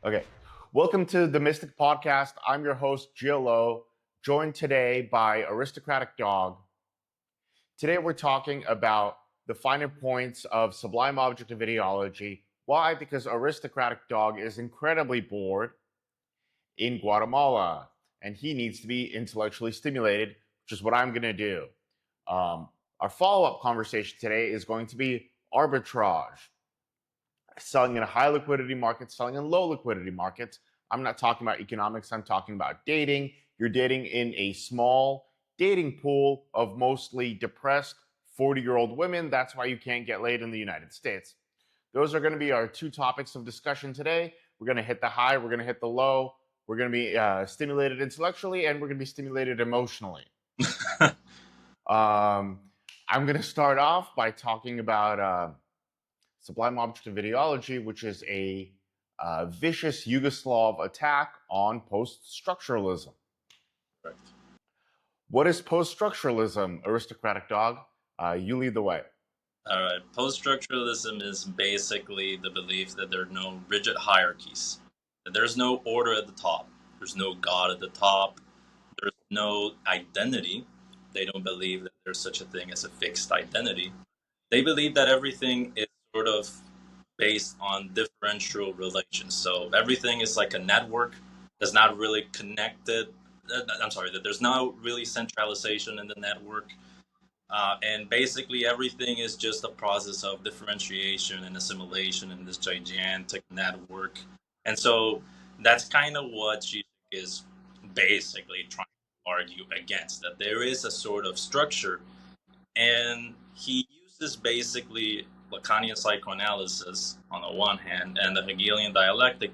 Okay. Welcome to the Mystic Podcast. I'm your host, Gillo, joined today by Aristocratic Dog. Today we're talking about the finer points of Sublime Objective Ideology. Why? Because Aristocratic Dog is incredibly bored in Guatemala and he needs to be intellectually stimulated, which is what I'm going to do. Our follow up conversation today is going to be arbitrage, selling in high liquidity markets, selling in low liquidity markets. I'm not talking about economics. I'm talking about dating. You're dating in a small dating pool of mostly depressed 40-year-old women. That's why you can't get laid in the United States. Those are going to be our two topics of discussion today. We're going to hit the high. We're going to hit the low. We're going to be stimulated intellectually, and we're going to be stimulated emotionally. I'm going to start off by talking about Sublime Objective Ideology, which is a vicious Yugoslav attack on post-structuralism. Correct. What is post-structuralism, Aristocratic Dog? You lead the way. All right. Post-structuralism is basically the belief that there are no rigid hierarchies, that there's no order at the top, there's no God at the top, there's no identity. They don't believe that there's such a thing as a fixed identity. They believe that everything is sort of based on differential relations. So everything is like a network that's not really connected. I'm sorry, that there's no really centralization in the network. And basically everything is just a process of differentiation and assimilation in this gigantic network. And so that's kind of what she is basically trying to argue against, that there is a sort of structure. And he uses basically Lacanian psychoanalysis on the one hand and the Hegelian dialectic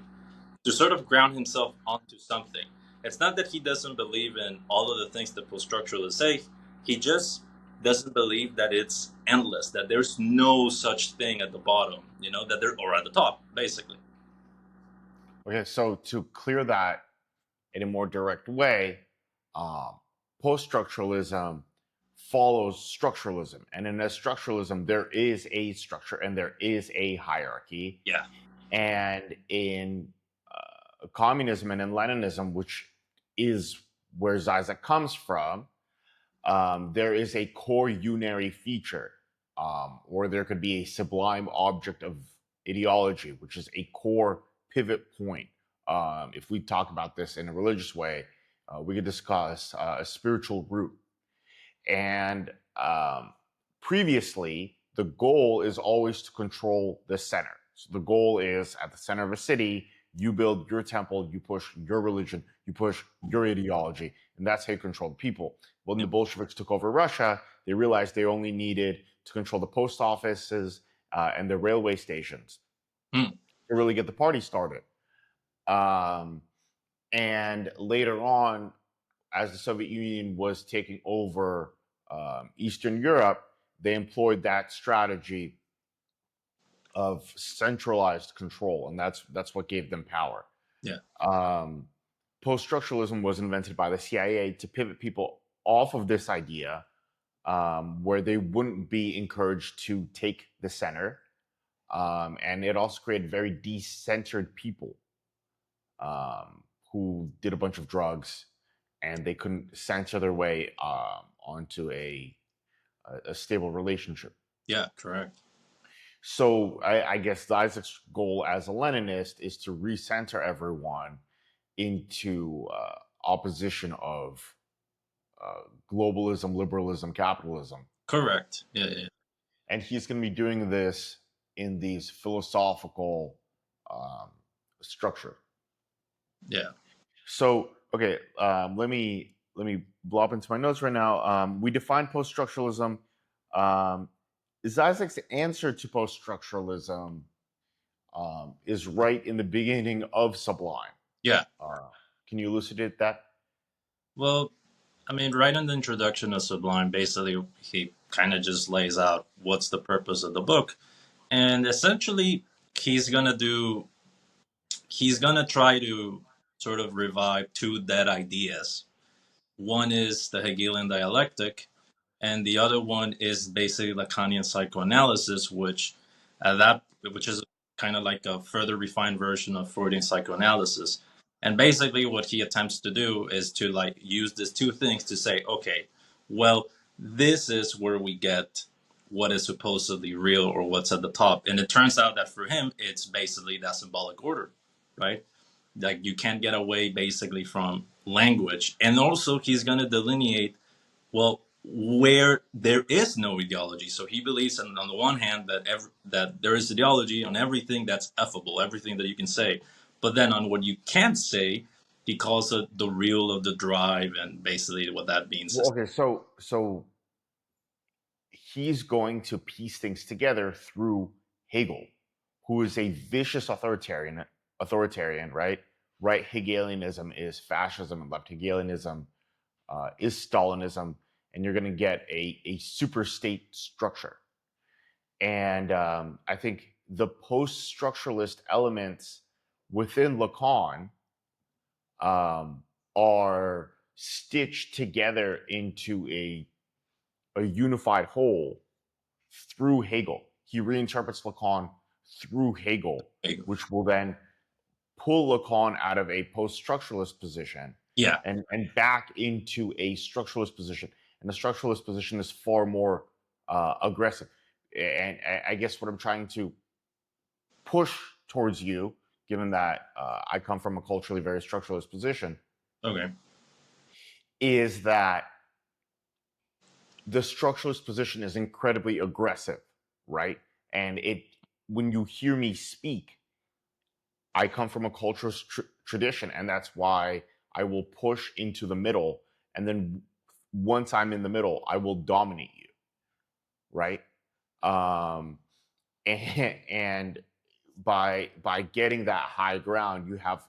to sort of ground himself onto something. It's not that he doesn't believe in all of the things that post-structuralists say. He just doesn't believe that it's endless, that there's no such thing at the bottom, that there or at the top, basically. Okay, so to clear that in a more direct way, post-structuralism follows structuralism, and in a structuralism there is a structure and there is a hierarchy. Yeah. And in communism and in Leninism, which is where Zizek comes from, there is a core unary feature, or there could be a sublime object of ideology, which is a core pivot point. If we talk about this in a religious way, we could discuss a spiritual root. And previously, the goal is always to control the center. So the goal is at the center of a city, you build your temple, you push your religion, you push your ideology, and that's how you control the people. When the Bolsheviks took over Russia, they realized they only needed to control the post offices and the railway stations to really get the party started. And later on, as the Soviet Union was taking over Eastern Europe, they employed that strategy of centralized control, and that's what gave them power. Yeah. Post-structuralism was invented by the CIA to pivot people off of this idea, where they wouldn't be encouraged to take the center, and it also created very decentered people who did a bunch of drugs, and they couldn't censor their way onto a stable relationship. Yeah, correct. So I guess Isaac's goal as a Leninist is to recenter everyone into opposition of globalism, liberalism, capitalism. Correct. Yeah. And he's going to be doing this in these philosophical structure. Yeah. So, okay, let me blow up into my notes right now. We define post-structuralism. Zizek's answer to post-structuralism is right in the beginning of Sublime. Yeah. Can you elucidate that? Well, I mean, right in the introduction of Sublime, basically, he kind of just lays out what's the purpose of the book. And essentially, he's going to try to sort of revive two dead ideas. One is the Hegelian dialectic, and the other one is basically Lacanian psychoanalysis, which is kind of like a further refined version of Freudian psychoanalysis. And basically, what he attempts to do is to like use these two things to say, okay, well, this is where we get what is supposedly real or what's at the top. And it turns out that for him, it's basically that symbolic order, right? Like you can't get away basically from language. And also, he's going to delineate, well, where there is no ideology. So he believes, on the one hand, that there is ideology on everything that's effable, everything that you can say. But then on what you can't say, he calls it the real of the drive, and basically what that means Well, is, okay, so he's going to piece things together through Hegel, who is a vicious authoritarian, right? Right Hegelianism is fascism, and left Hegelianism is Stalinism, and you're going to get a super state structure. And I think the post-structuralist elements within Lacan are stitched together into a unified whole through Hegel. He reinterprets Lacan through Hegel, which will then pull Lacan out of a post-structuralist position yeah, and back into a structuralist position. And the structuralist position is far more aggressive. And I guess what I'm trying to push towards you, given that I come from a culturally very structuralist position, okay, is that the structuralist position is incredibly aggressive, right? And when you hear me speak, I come from a cultural tradition, and that's why I will push into the middle. And then once I'm in the middle, I will dominate you, right? Um, and by getting that high ground, you have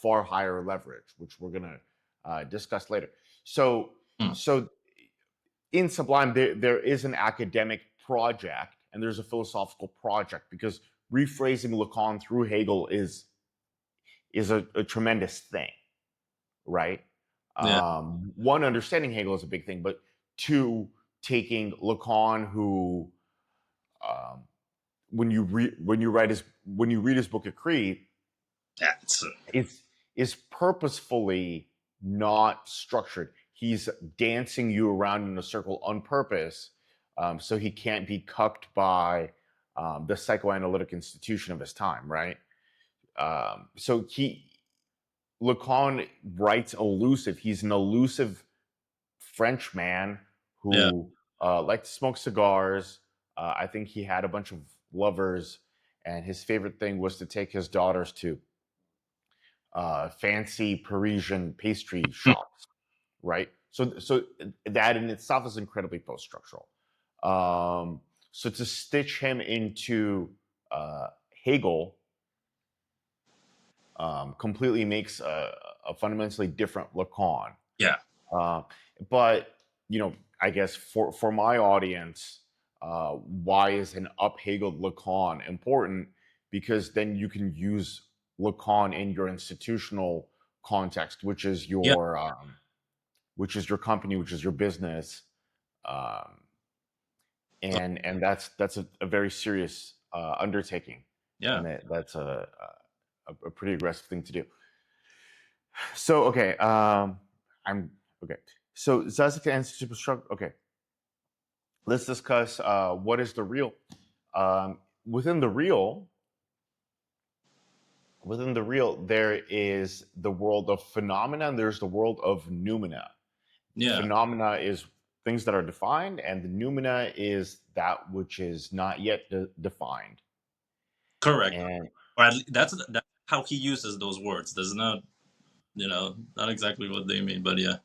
far higher leverage, which we're gonna discuss later. So, hmm. so in Sublime, there is an academic project and there's a philosophical project, because rephrasing Lacan through Hegel is a tremendous thing, right? Yeah, One, understanding Hegel is a big thing, but two, taking Lacan, who um, when you read his book of Creed, that's is purposefully not structured. He's dancing you around in a circle on purpose, so he can't be cucked by the psychoanalytic institution of his time, right? So Lacan writes elusive. He's an elusive French man yeah, who liked to smoke cigars. I think he had a bunch of lovers, and his favorite thing was to take his daughters to fancy Parisian pastry hmm. shops, right? So that in itself is incredibly post-structural. Um, so to stitch him into Hegel completely makes a fundamentally different Lacan. Yeah, Uh, but I guess for my audience, why is an uphegeled Lacan important? Because then you can use Lacan in your institutional context, yeah, which is your company, which is your business, um, and that's a very serious undertaking, yeah, and that's a pretty aggressive thing to do. So okay, I'm okay. So Zazek and Superstruct. Okay, let's discuss what is the real. Um, within the real, there is the world of phenomena, and there's the world of noumena. yeah. Phenomena is things that are defined, and the noumena is that which is not yet defined. Correct. And Or that's how he uses those words. There's not, not exactly what they mean, but yeah.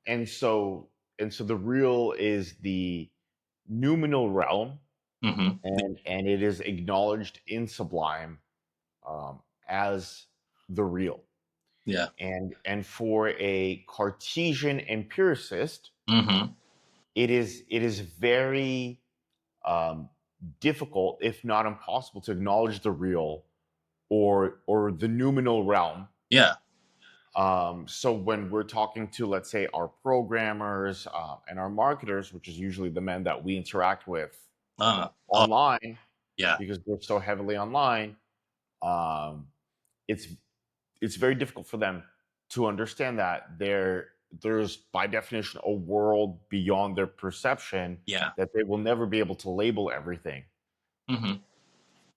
and so the real is the noumenal realm, Hmm. and it is acknowledged in Sublime as the real. Yeah. And for a Cartesian empiricist, Hmm. it is very um, difficult, if not impossible, to acknowledge the real or the noumenal realm. Yeah. So when we're talking to, let's say, our programmers and our marketers, which is usually the men that we interact with Uh, oh, online, Yeah. because they're so heavily online. Um, it's it's very difficult for them to understand that there's by definition a world beyond their perception, Yeah. that they will never be able to label everything, Hmm.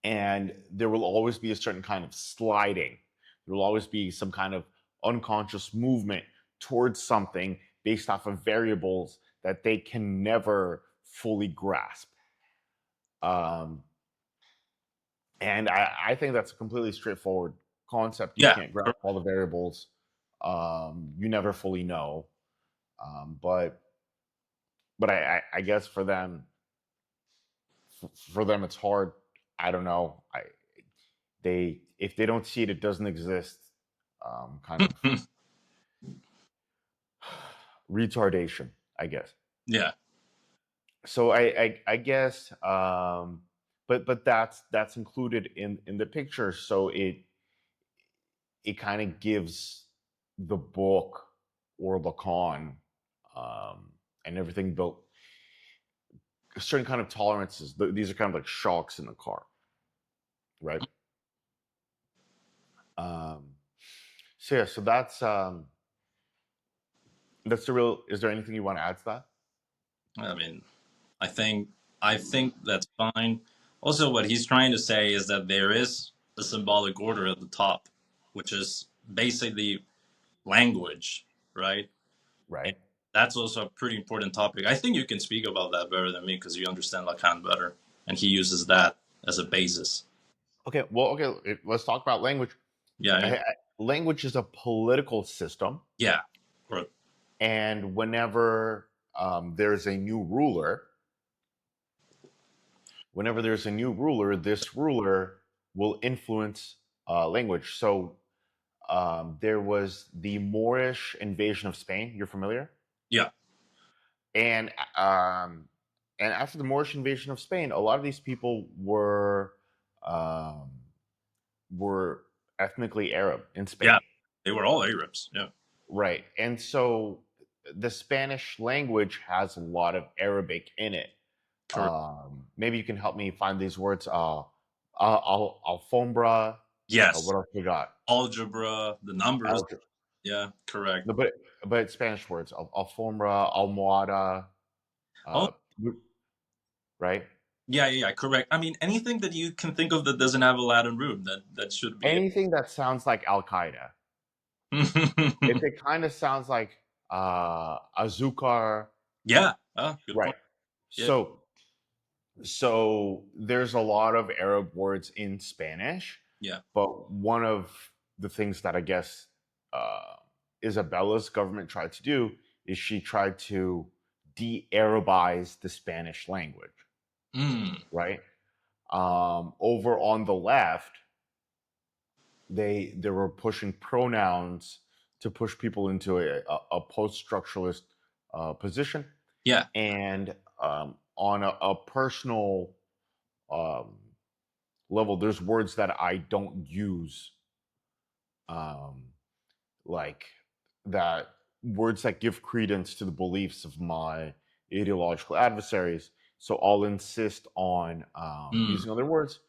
and there will always be a certain kind of sliding. There will always be some kind of unconscious movement towards something based off of variables that they can never fully grasp. Um, and I think that's a completely straightforward concept. You Yeah. can't grasp all the variables. You never fully know. But I guess for them it's hard. I don't know. They if they don't see it, it doesn't exist. Kind of retardation, I guess. Yeah. So I guess, but that's included in the picture. So it kind of gives the book or the con, and everything built a certain kind of tolerances. These are kind of like shocks in the car, right? Um, so yeah, so that's the real. Is there anything you want to add to that? I mean, I think I think that's fine. Also, what he's trying to say is that there is a symbolic order at the top, which is basically language, right? And Right. that's also a pretty important topic. I think you can speak about that better than me because you understand Lacan better, and he uses that as a basis. Okay. Well, okay. Let's talk about language. Yeah, yeah, Language is a political system, yeah. Or, and whenever there's a new ruler, this ruler will influence language. So there was the Moorish invasion of Spain. You're familiar? yeah, And um, and after the Moorish invasion of Spain, a lot of these people um, were ethnically Arab in yeah. Spain. They were all Arabs. Yeah, Right. And so the Spanish language has a lot of Arabic in it. correct. Maybe you can help me find these words. Alfombra. Yes, What else we got? algebra, the numbers. Alge- Yeah, correct. no, but it's Spanish words. Alfombra, almohada, Oh, uh, right? yeah, yeah, yeah, correct. I mean, anything that you can think of that doesn't have a Latin root, that should be Anything that sounds like Al Qaeda. it. It kind of sounds like Azúcar, Yeah. Good right? point. Yeah, So there's a lot of Arab words in Spanish, yeah. but one of the things that I guess Isabella's government tried to do is she tried to de-Arabize the Spanish language, Mm. right? Over on the left, they were pushing pronouns to push people into a post-structuralist position, Yeah. and on a personal um, level, there's words that I don't use, um, like that words that give credence to the beliefs of my ideological adversaries. So I'll insist on Mm. using other words.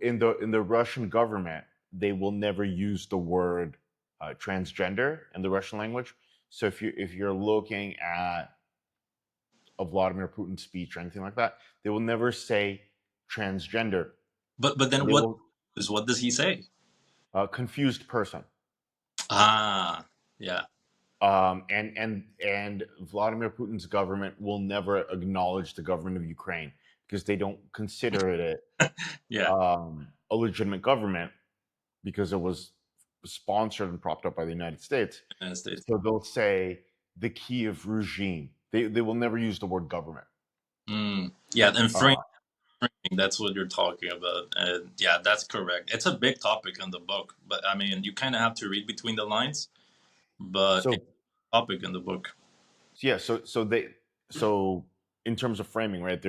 In the Russian government, they will never use the word transgender in the Russian language. So if you're looking at a Vladimir Putin speech or anything like that, they will never say transgender. But then They will what does he say? confused person. Ah, yeah, And Vladimir Putin's government will never acknowledge the government of Ukraine because they don't consider it yeah. a legitimate government because it was sponsored and propped up by the United States. United States. So they'll say the Kiev regime. They will never use the word government. Mm. Yeah, and Uh, framing, that's what you're talking about. And yeah, that's correct. It's a big topic in the book, but I mean, you kind of have to read between the lines, but it's so a topic in the book. yeah, so in terms of framing, right?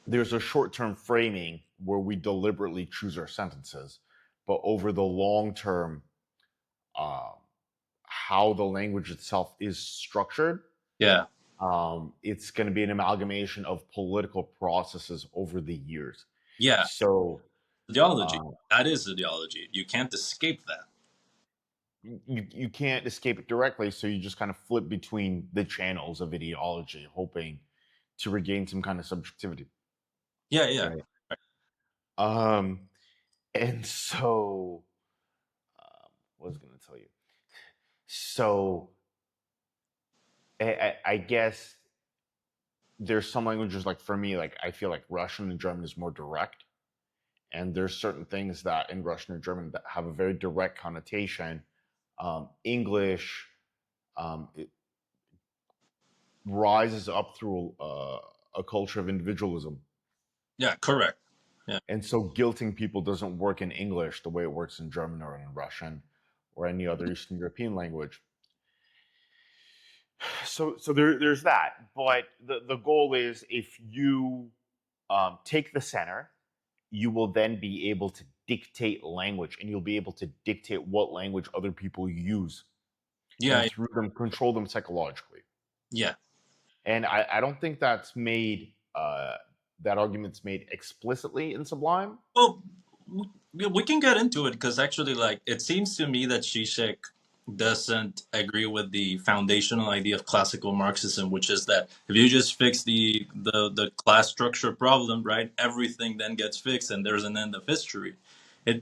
There's a short-term framing where we deliberately choose our sentences, but over the long term, um, how the language itself is structured Yeah. It's going to be an amalgamation of political processes over the years. Yeah, So ideology. uh, That is ideology. You can't escape that. you can't escape it directly. So you just kind of flip between the channels of ideology, hoping to regain some kind of subjectivity, Yeah, yeah. right? Um, and so what was I going to tell you? So I guess there's some languages, like for me, like I feel like Russian and German is more direct, and there's certain things that in Russian and German that have a very direct connotation. English it rises up through a culture of individualism, Yeah, correct. Yeah. and so guilting people doesn't work in English the way it works in German or in Russian or any other Eastern European language. So there's that, but the goal is, if you take the center, you will then be able to dictate language, and you'll be able to dictate what language other people use, Yeah, and through them control them psychologically. yeah. And I don't think that's made that argument's made explicitly in Sublime. Well, we can get into it because actually, like, it seems to me that Zizek doesn't agree with the foundational idea of classical Marxism, which is that if you just fix the class structure problem, right, everything then gets fixed and there's an end of history.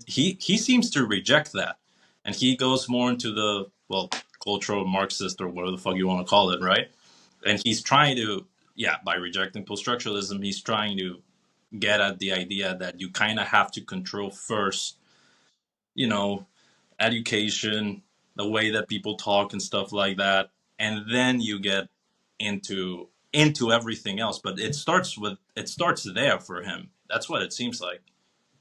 He seems to reject that, and he goes more into the, well, cultural Marxist or whatever the fuck you want to call it, right? And he's trying to, yeah, by rejecting post-structuralism, he's trying to get at the idea that you kind of have to control first, you know, education, the way that people talk and stuff like that, and then you get into everything else. But it starts there for him. That's what it seems like.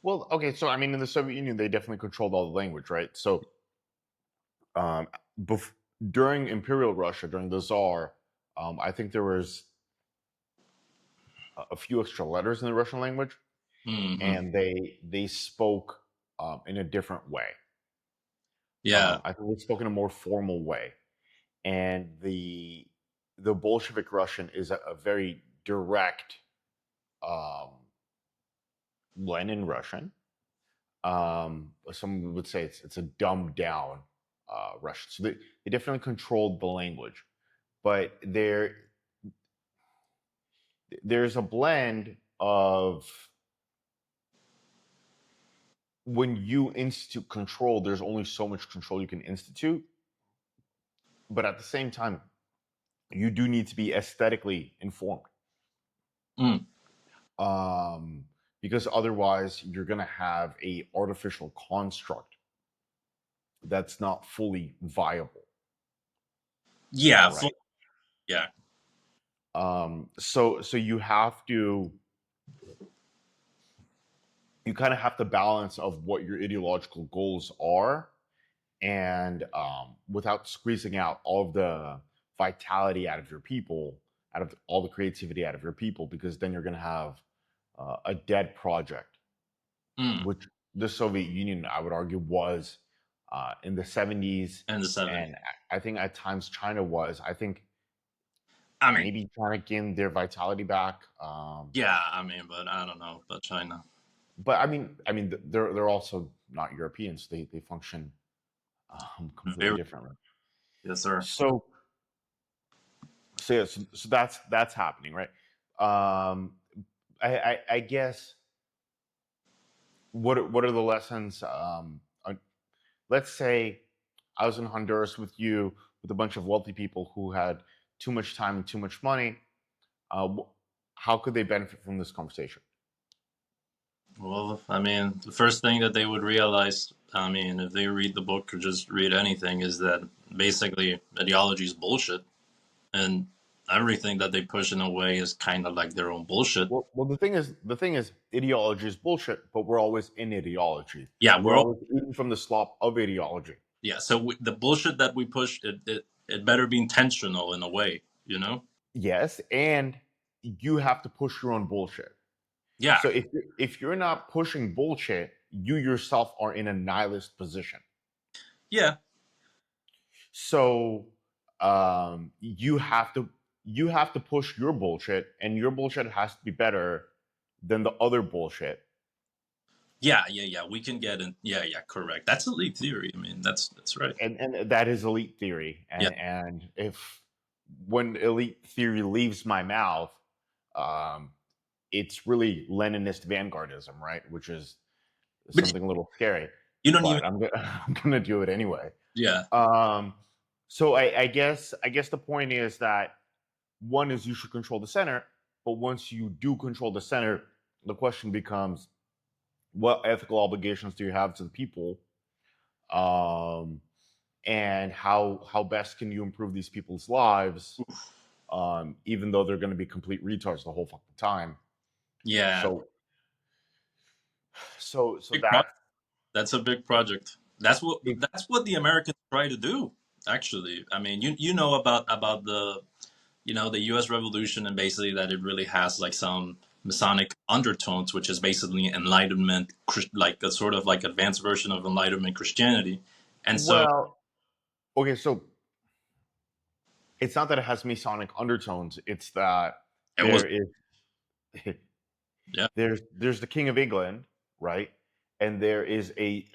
Well, okay, so I mean, in the Soviet Union, they definitely controlled all the language, right? So um, bef- during Imperial Russia, during the Tsar, I think there was a few extra letters in the Russian language, Hmm. and they spoke in a different way. Yeah, I think they spoke in a more formal way, and the Bolshevik Russian is a very direct um, Lenin Russian. Some would say it's a dumbed down Russian. So they definitely controlled the language, but there's a blend of, when you institute control, there's only so much control you can institute, but at the same time, you do need to be aesthetically informed, mm. um, because otherwise you're going to have a artificial construct that's not fully viable, Yeah, right? yeah, So you kind of have to balance of what your ideological goals are, and without squeezing out all of the vitality out of your people, out of all the creativity out of your people, because then you're going to have a dead project, mm. which the Soviet Union, I would argue, was in the 70s. And the '70s. And I think at times China was. I think I mean, maybe China gained their vitality back. yeah, I mean, but I don't know about China. But I mean, they're also not Europeans. They function completely Very, differently. yes, sir. So so that's happening, right? Um, I guess what are the lessons? Let's say I was in Honduras with you, with a bunch of wealthy people who had too much time and too much money. How could they benefit from this conversation? Well, I mean, the first thing that they would realize, I mean, if they read the book or just read anything, is that basically ideology is bullshit, and everything that they push in a way is kind of like their own bullshit. Well, the thing is, ideology is bullshit, but we're always in ideology. Yeah, We're always eating from the slop of ideology. yeah. So the bullshit that we push, it better be intentional in a way, you know? Yes, and you have to push your own bullshit. Yeah, So if you're not pushing bullshit, you yourself are in a nihilist position. yeah, So you have to. you have to push your bullshit, and your bullshit has to be better than the other bullshit. Yeah. We can get in. Yeah. Correct. That's elite theory. I mean, that's right. And that is elite theory. Yeah. And if when elite theory leaves my mouth, um, it's really Leninist vanguardism, right? Which is But something a little scary. you don't even. But I'm gonna do it anyway. Yeah. Um, so I guess the point is that one is you should control the center, but once you do control the center, the question becomes, what ethical obligations do you have to the people, um, and how best can you improve these people's lives, even though they're going to be complete retards the whole fucking time. Yeah. So so Big project. that That's a big project. That's what it, that's what the Americans try to do. Actually, I mean, you know about the the U.S. Revolution, and basically that it really has like some Masonic undertones, which is basically Enlightenment, like a sort of like advanced version of Enlightenment Christianity. And so well, okay, so it's not that it has Masonic undertones, it's that it was, there is yeah, there's the King of England, right? And there is a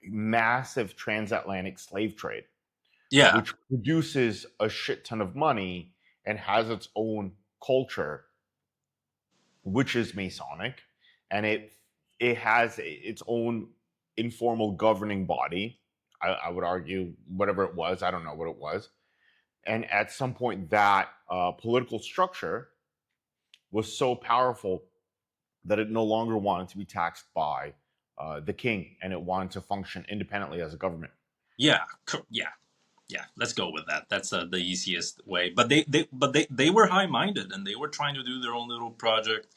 massive transatlantic slave trade, yeah, which produces a shit ton of money and has its own culture, which is Masonic, and it has its own informal governing body. I would argue whatever it was, I don't know what it was, and at some point that political structure was so powerful that it no longer wanted to be taxed by the king, and it wanted to function independently as a government. yeah, yeah. Let's go with that. That's the easiest way. But they were high minded, and they were trying to do their own little project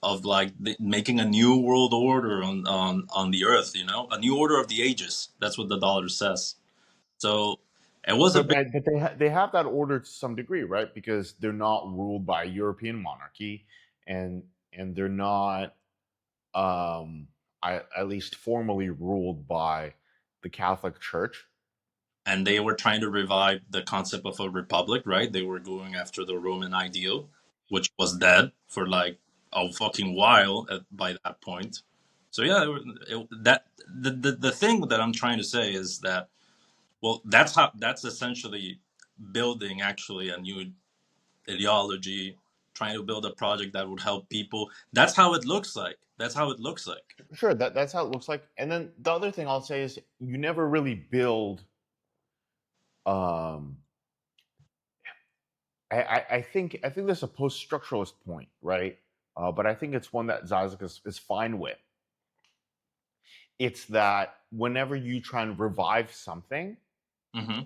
of like making a new world order on the earth. A new order of the ages. That's what the dollar says. So it was a But big. they have that order to some degree, right? Because they're not ruled by a European monarchy, and they're not, at least formally, ruled by the Catholic Church. And they were trying to revive the concept of a republic, right? They were going after the Roman ideal, which was dead for like a fucking while by that point. So yeah, that the thing that I'm trying to say is that, well, that's essentially building actually a new ideology, trying to build a project that would help people. That's how it looks like. That's how it looks like. Sure, that's how it looks like. And then the other thing I'll say is you never really build. Um, I think there's a post-structuralist point, right? But I think it's one that Zizek is fine with. It's that whenever you try and revive something, Hmm.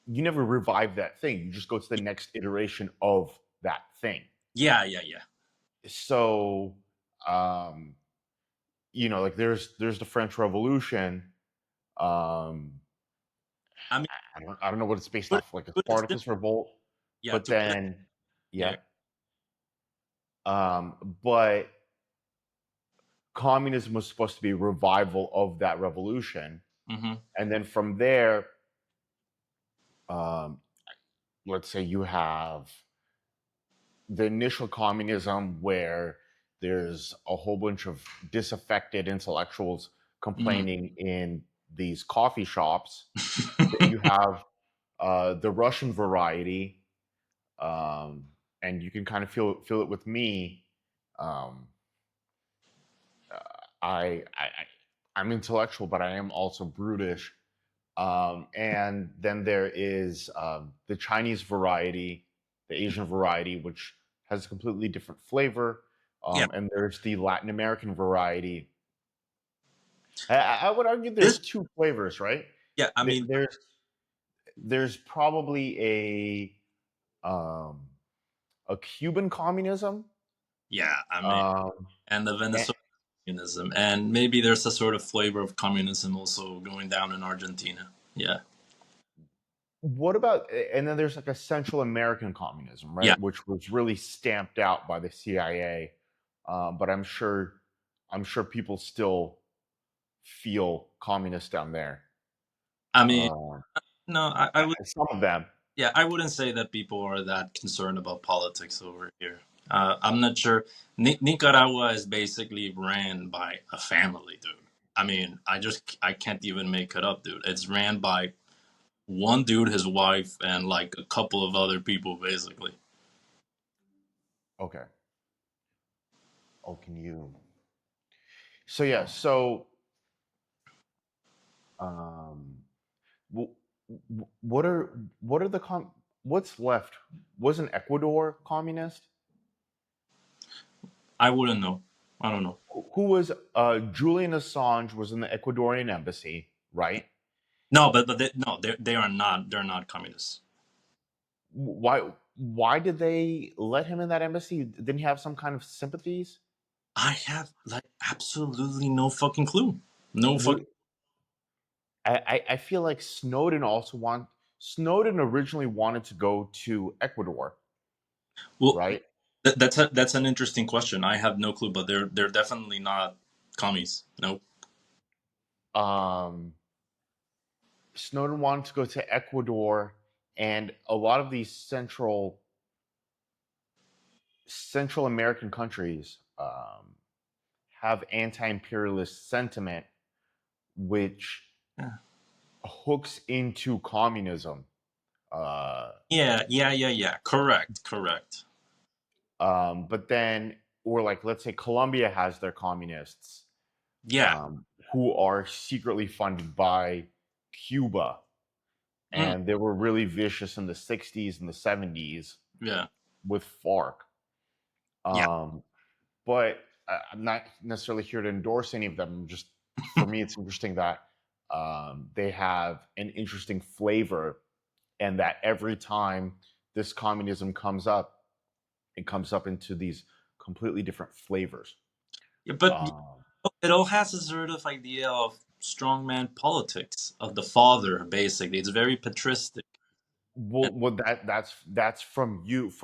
you never revive that thing. You just go to the next iteration of that thing. Yeah. So, um, like there's the French Revolution. Um, I mean, I don't know what it's based put off, like a put it Spartacus revolt, yeah, but to put it, then yeah. yeah, but communism was supposed to be a revival of that revolution, Hmm. and then from there, um, let's say you have the initial communism where there's a whole bunch of disaffected intellectuals Mm. complaining in these coffee shops. Then you have the Russian variety, um, and you can kind of feel it with me. Um, uh, I'm intellectual, but I am also brutish. And then there is the Chinese variety, the Asian variety, which has a completely different flavor. Yeah. And there's the Latin American variety. I would argue This there's two flavors, right? Yeah, I mean, There's probably a Cuban communism. yeah, I mean, Um, and the and Venezuelan communism, and maybe there's a sort of flavor of communism also going down in Argentina. Yeah, what about, and then there's like a Central American communism, yeah. right, which was really stamped out by the CIA. But I'm sure people still feel communist down there. I mean, Uh, no, I would, some of them. Yeah, I wouldn't say that people are that concerned about politics over here. I'm not sure. Nicaragua is basically ran by a family, dude. I mean, I can't even make it up, dude. It's ran by one dude, his wife, and like a couple of other people, basically. Okay. Oh, can you? So yeah. So um, what are what's left? Wasn't Ecuador communist? I wouldn't know. I don't know. Who was Julian Assange was in the Ecuadorian embassy, right? No, but no, they are not. They're not communists. Why did they let him in that embassy? Didn't he have some kind of sympathies? I have like absolutely no fucking clue. No fucking. Would I feel like Snowden originally wanted to go to Ecuador, Well, right? that's an interesting question. I have no clue, but they're definitely not commies. No. Um, Snowden wanted to go to Ecuador, and a lot of these Central American countries have anti-imperialist sentiment, which Yeah. hooks into communism. Uh, Yeah. Correct. but then, or like, let's say Colombia has their communists Yeah. who are secretly funded by Cuba, Mm, and they were really vicious in the 60s and the 70s yeah. with FARC. Yeah. Um, but I'm not necessarily here to endorse any of them. Just for me, it's interesting that they have an interesting flavor, and that every time this communism comes up, it comes up into these completely different flavors. Yeah, but Um, it all has a sort of idea of strongman politics of the father. Basically, it's very patristic. And well, that's from your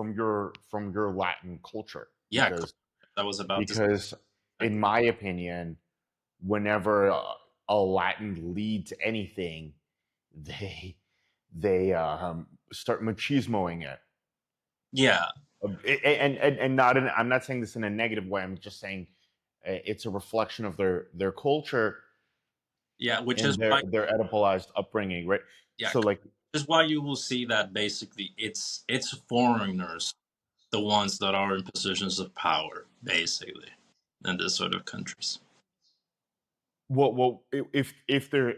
Latin culture, yeah, that was about this. because in Exactly. my opinion, whenever a Latin leads anything, they start machismoing it. Yeah, And not in, I'm not saying this in a negative way. I'm just saying it's a reflection of their culture yeah, which is and why. their Oedipalized upbringing, right? Yeah, So like, which is why you will see that basically it's foreigners, the ones that are in positions of power, basically, in this sort of countries. if they're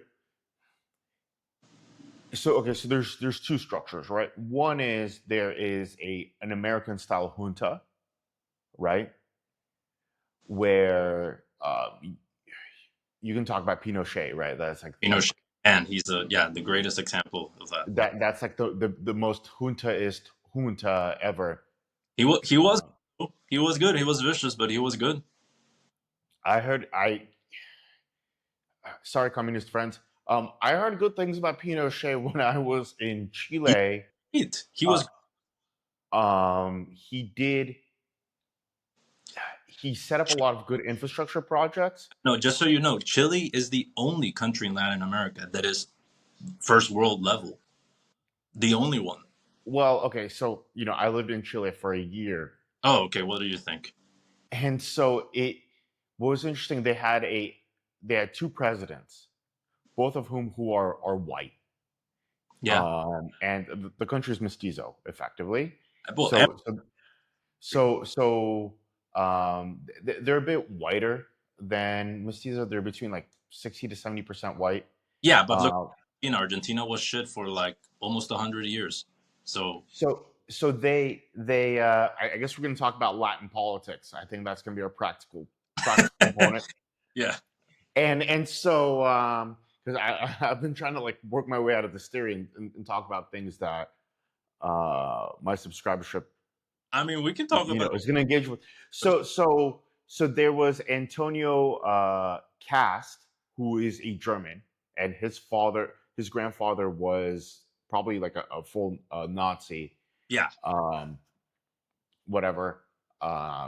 so okay, so there's two structures, right? One is there is an American style junta, right, where you can talk about Pinochet, right? That's You know, and he's the greatest example of that. that's like the most juntaist junta ever. He was Uh, he was good. He was vicious, but he was good. I heard I sorry, communist friends. I heard good things about Pinochet when I was in He Chile. he Uh, was he did. He set up a lot of good infrastructure projects. no. Just so you know, Chile is the only country in Latin America that is first world level. The only one. Well, okay, so I lived in Chile for a year, Oh, okay. What do you think? and so it what was interesting. They had two presidents, both of who are white, Yeah. and the country is mestizo, effectively. Well, They're a bit whiter than mestizo. They're between like 60 to 70% white. yeah, but look, Uh, in Argentina was shit for like almost 100 years. So so I guess we're going to talk about Latin politics. I think that's going to be our practical component. yeah, And so because I've been trying to like work my way out of this theory and talk about things that my subscribership I mean, we can talk about. is going to engage with. So there was Antonio Cast, who is a German, and his grandfather was probably like a full Nazi. Yeah. Um, whatever.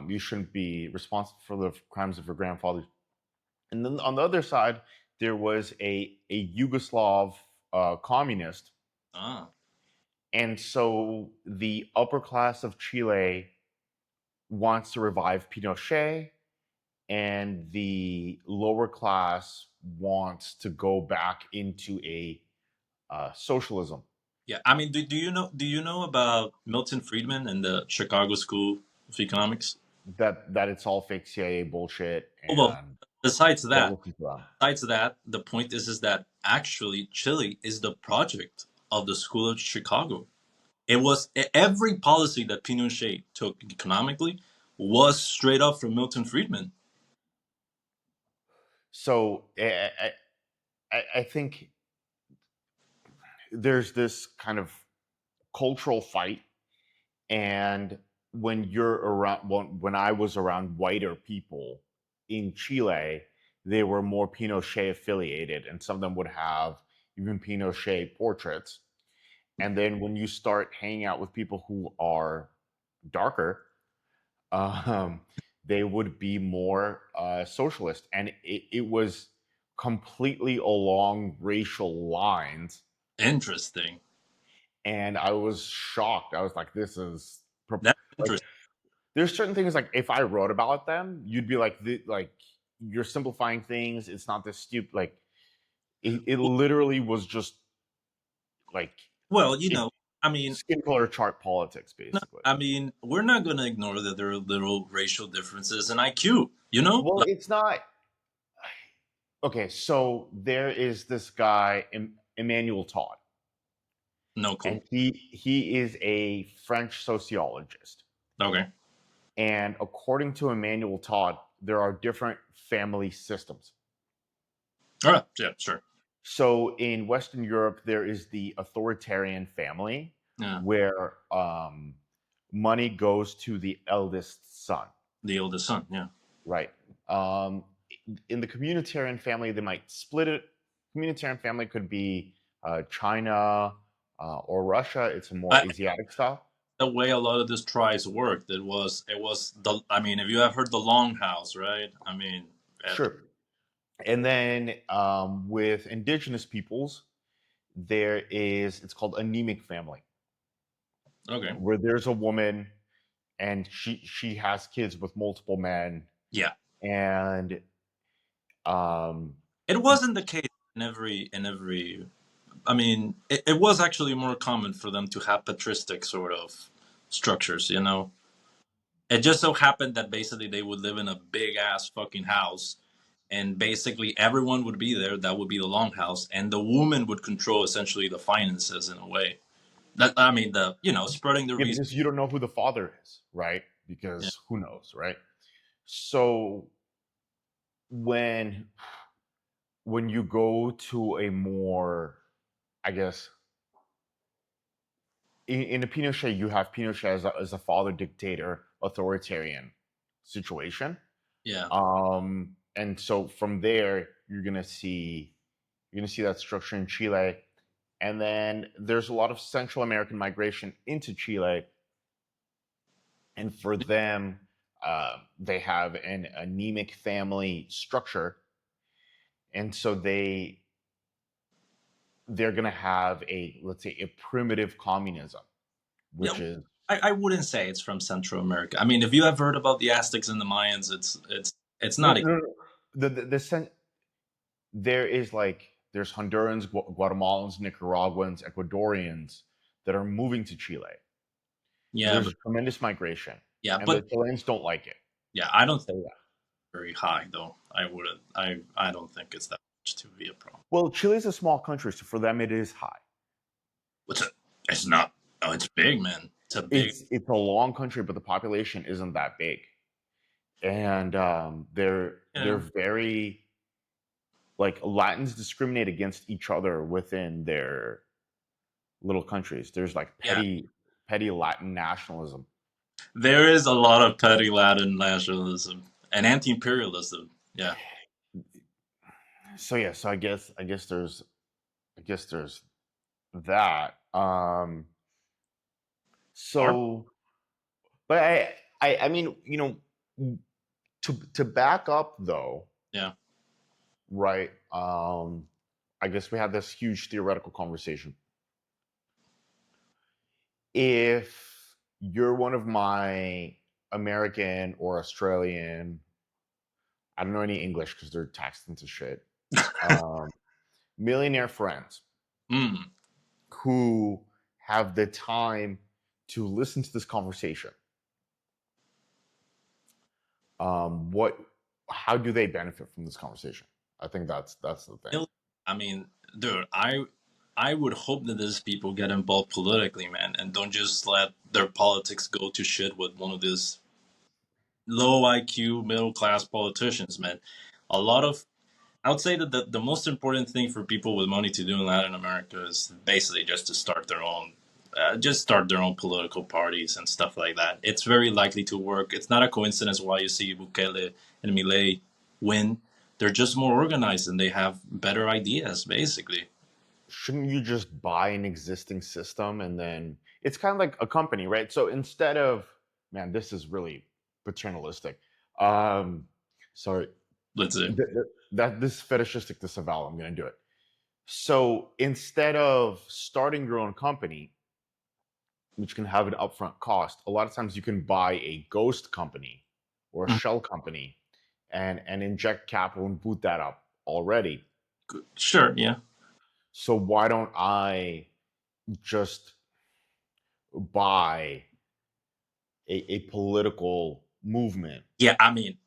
You shouldn't be responsible for the crimes of your grandfather. And then on the other side, there was a Yugoslav communist Ah. And so the upper class of Chile wants to revive Pinochet, and the lower class wants to go back into a socialism. Yeah, I mean, do you know about Milton Friedman and the Chicago School of Economics? That it's all fake CIA bullshit, Oh, well, and besides don't that, listen to them. the point is that actually Chile is the project of the School of Chicago. It was every policy that Pinochet took economically was straight up from Milton Friedman. So I think there's this kind of cultural fight, and when you're around, when I was around whiter people in Chile, they were more Pinochet affiliated, and some of them would have even Pinochet portraits. And then when you start hanging out with people who are darker, um, they would be more socialist, and it was completely along racial lines. Interesting. And I was shocked. I was like, "This is That's like." interesting. There's certain things like if I wrote about them, you'd be like, like you're simplifying things. It's not this stupid. Like it literally was just like Well, it, I mean, skin color chart politics, no, basically. I mean, we're not gonna ignore that there are little racial differences in IQ. Well, Like, it's not okay. So there is this guy, Emmanuel Todd, no clue. and he is a French sociologist. Okay. And according to Emmanuel Todd, there are different family systems. All right. Yeah. Sure. So in Western Europe, there is the authoritarian family Yeah. where money goes to the eldest son, The oldest son. Yeah. right? Um, in the communitarian family, they might split it. Communitarian family could be China or Russia. It's a more I, Asiatic style. the way a lot of these tribes worked, it was the. I mean, if you have heard the Longhouse, right? I mean, Sure. And then with indigenous peoples, there is it's called anemic family, okay. where there's a woman and she has kids with multiple men, Yeah. and um It wasn't the case in every. I mean, it was actually more common for them to have patristic sort of structures. It just so happened that basically they would live in a big ass fucking house, and basically everyone would be there. That would be the longhouse, and the woman would control essentially the finances in a way. That I mean, spreading the yeah, resources. because you don't know who the father is, right? Yeah. Because who knows, right? So when when you go to a more, I guess, in a Pinochet, you have Pinochet as a father dictator authoritarian situation. Yeah. And so from there, you're gonna see that structure in Chile, and then there's a lot of Central American migration into Chile, and for them, they have an anemic family structure, and so they're gonna have a, let's say, a primitive communism, Yeah. which is I wouldn't say it's from Central America. I mean, if you have heard about the Aztecs and the Mayans, it's no, not. no, no. There is like there's Hondurans, Guatemalans, Nicaraguans, Ecuadorians that are moving to Chile. Yeah, There's but a tremendous migration, yeah, and the but Chileans don't like it. yeah, I I'll don't think say that. it's very high though. I wouldn't. I don't think it's that much to be a problem. Well, Chile's a small country, so for them it is high. What's it? It's not. Oh, it's big, man. It's a big. It's a long country, but the population isn't that big, and they're Yeah, very like Latins discriminate against each other within their little countries. There's like yeah. petty Latin nationalism. There is a lot of petty Latin nationalism and anti-imperialism. Yeah. So yeah, so I guess there's that. Or So, but I mean, to back up though, yeah. right? I guess we had this huge theoretical conversation. if you're one of my American or Australian, I don't know any English because they're taxed into shit, um, millionaire friends Mm. who have the time to listen to this conversation, what, how do they benefit from this conversation? I think that's the thing. I mean, dude, I would hope that these people get involved politically, man, and don't just let their politics go to shit with one of these low IQ middle class politicians, man. A lot of I would say that the most important thing for people with money to do in Latin America is basically just to start their own, just start their own political parties and stuff like that. It's very likely to work. It's not a coincidence why you see Bukele and Milei win. They're just more organized and they have better ideas, basically. Shouldn't you just buy an existing system and then it's kind of like a company, right? So instead of, man, this is really paternalistic. Um, sorry, Let's say. that this is fetishistic disavow. I'm going to do it. So instead of starting your own company, which can have an upfront cost, a lot of times you can buy a ghost company or a Mhm. shell company and inject capital and boot that up already. Sure, yeah. So why don't I just buy a political movement? Yeah, I mean,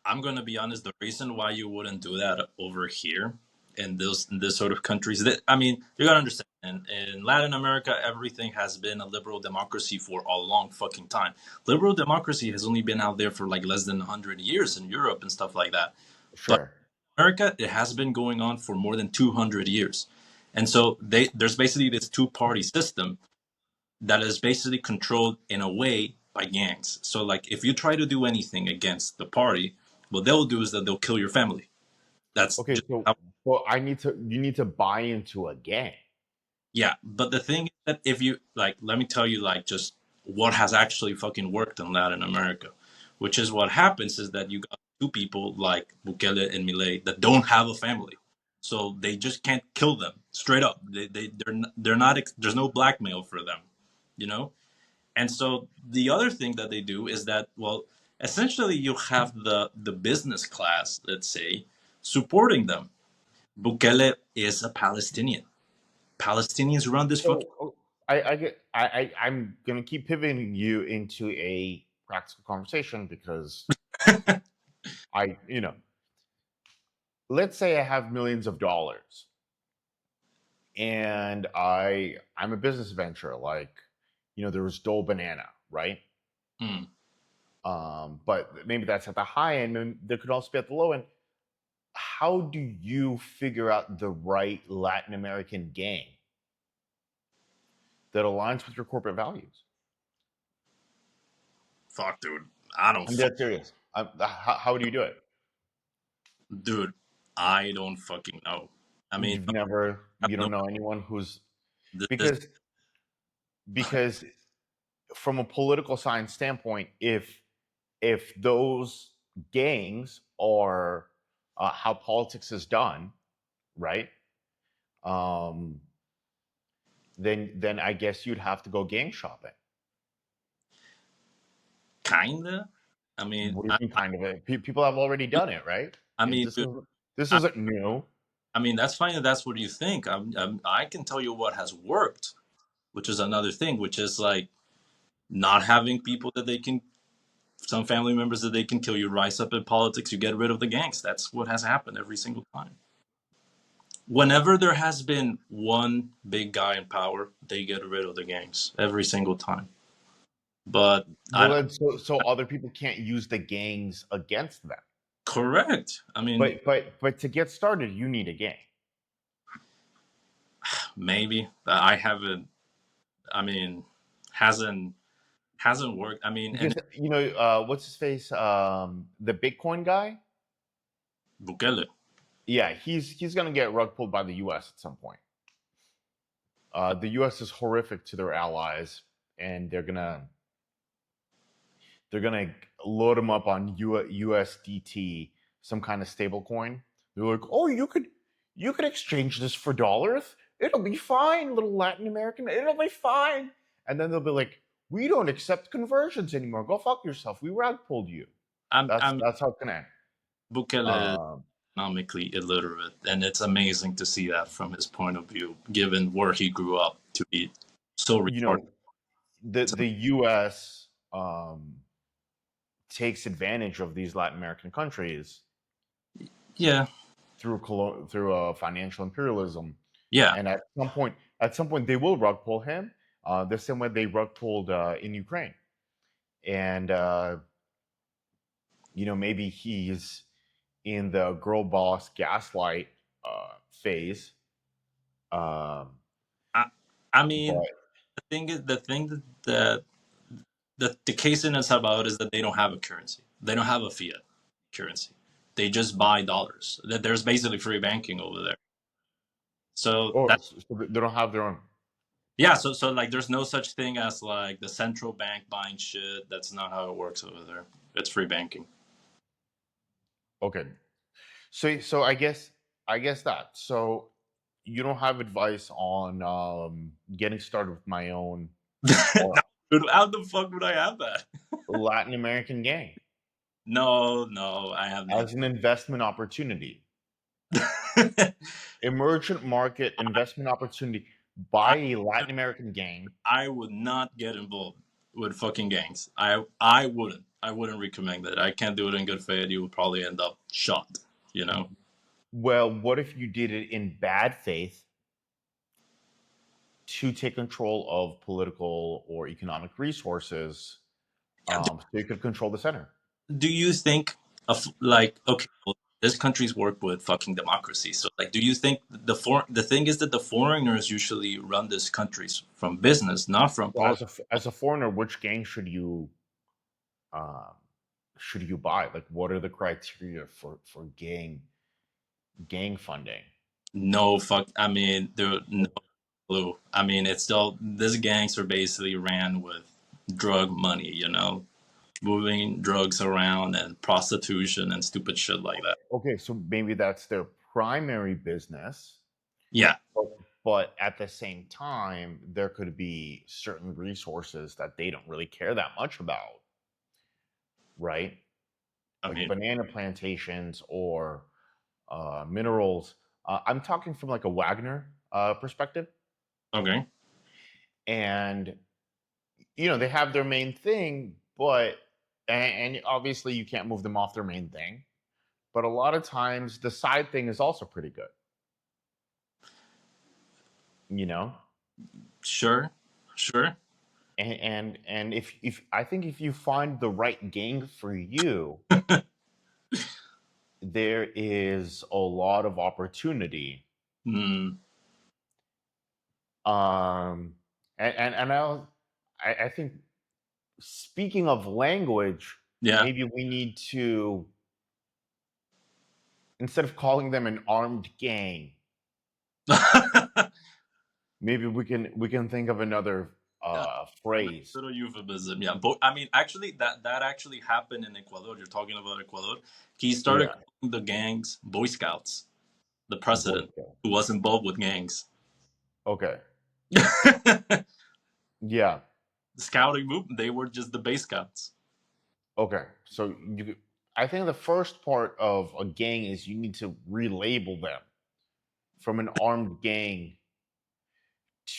I'm gonna be honest. The reason why you wouldn't do that over here in this sort of countries, that I mean, you gotta understand. In Latin America, everything has been a liberal democracy for a long fucking time. Liberal democracy has only been out there for like less than 100 years in Europe and stuff like that. But Sure. America, it has been going on for more than 200 years, and so there's basically this two party system that is basically controlled in a way by gangs. So like if you try to do anything against the party, what they'll do is that they'll kill your family. That's Okay, just so how. well, you need to buy into a gang. Yeah, but the thing is that if you like, let me tell you like just what has actually fucking worked in Latin America, which is what happens is that you got two people like Bukele and Milei that don't have a family, so they just can't kill them straight up. They're not there's no blackmail for them, you know. And so the other thing that they do is that, well, essentially you have the business class, let's say, supporting them. Bukele is a Palestinian. Palestinians run this fucking. So I get I'm gonna keep pivoting you into a practical conversation because I let's say I have millions of dollars and I'm a business venture like there was Dole Banana, right? Hmm. But maybe that's at the high end, and there could also be at the low end. How do you figure out the right Latin American gang that aligns with your corporate values? Fuck, dude. I don't I'm fuck, dead serious. How do you do it? dude. I don't fucking know. I mean, I You have no. don't know anyone who's This because because from a political science standpoint, if those gangs are how politics is done, right? Um, then I guess you'd have to go gang shopping. kinda. I mean, What do you mean, kind of it? People have already done it, right? I It, mean, this dude, is this I, isn't new. I mean that's fine if that's what you think. I can tell you what has worked, which is another thing, which is like not having people that they can, some family members that they can kill. You rise up in politics, you get rid of the gangs. That's what has happened every single time. Whenever there has been one big guy in power, they get rid of the gangs every single time. But Well, then, so other people can't use the gangs against them. correct. I mean, But to get started, you need a gang maybe I haven't. I mean, hasn't hasn't worked. I mean, because and what's his face, the Bitcoin guy. Bukele. Yeah, he's gonna get rug pulled by the U.S. at some point. The U.S. is horrific to their allies, and they're gonna load them up on USDT, some kind of stable coin. They're like, oh, you could exchange this for dollars. It'll be fine, little Latin American. It'll be fine. and then they'll be like, "We don't accept conversions anymore. Go fuck yourself. We rug pulled you." I mean, That's how it can end. Bukele is Um, economically illiterate, and it's amazing to see that from his point of view, given where he grew up to be so you retarded. know, the U.S. Takes advantage of these Latin American countries Yeah, through financial imperialism, yeah. and at some point, they will rug pull him, the same way they rug pulled in Ukraine, and maybe he's in the girl boss gaslight phase, um, I, I mean, but the thing that the case in El Salvador is that they don't have a currency. They don't have a fiat currency. They just buy dollars. That there's basically free banking over there. So oh, that so they don't have their own. yeah, so like there's no such thing as like the central bank buying shit. That's not how it works over there. It's free banking. Okay, so I guess that so you don't have advice on getting started with my own or Dude, how the fuck would I have that? Latin American gang No, no, I have not. as an investment opportunity, emergent market investment opportunity. I Buy a Latin American gang. I would not get involved with fucking gangs. I wouldn't. I wouldn't recommend that. I can't do it in good faith. You would probably end up shot. You know. Well, what if you did it in bad faith to take control of political or economic resources, so you could control the center? Do you think of like okay, well, this country's work with fucking democracy. So like, do you think the thing is that the foreigners usually run these countries from business, not from Well, politics? as a foreigner, which gang um, should you buy? Like, what are the criteria for gang funding? No fuck. I mean, there no clue. I mean, it's still these gangs are basically ran with drug money. You know, moving drugs around and prostitution and stupid shit like that. Okay, so maybe that's their primary business, Yeah, but, but at the same time, there could be certain resources that they don't really care that much about, right? I Like mean, banana plantations or minerals. I'm talking from like a Wagner perspective, okay, and they have their main thing, but and obviously you can't move them off their main thing. But a lot of times the side thing is also pretty good, you know. sure, sure. And if I think if you find the right gang for you, there is a lot of opportunity. Hmm. Um, and I think speaking of language, Yeah. maybe we need to, instead of calling them an armed gang, maybe we can think of another Yeah, nice phrase. little euphemism. Yeah, but I mean, actually, that actually happened in Ecuador. You're talking about Ecuador. He started Yeah, calling the gangs Boy Scouts. The Boy president Scout. who was involved with gangs. Okay. The Yeah. scouting movement. They were just the Bay Scouts. Okay. So I think the first part of a gang is you need to relabel them from an armed gang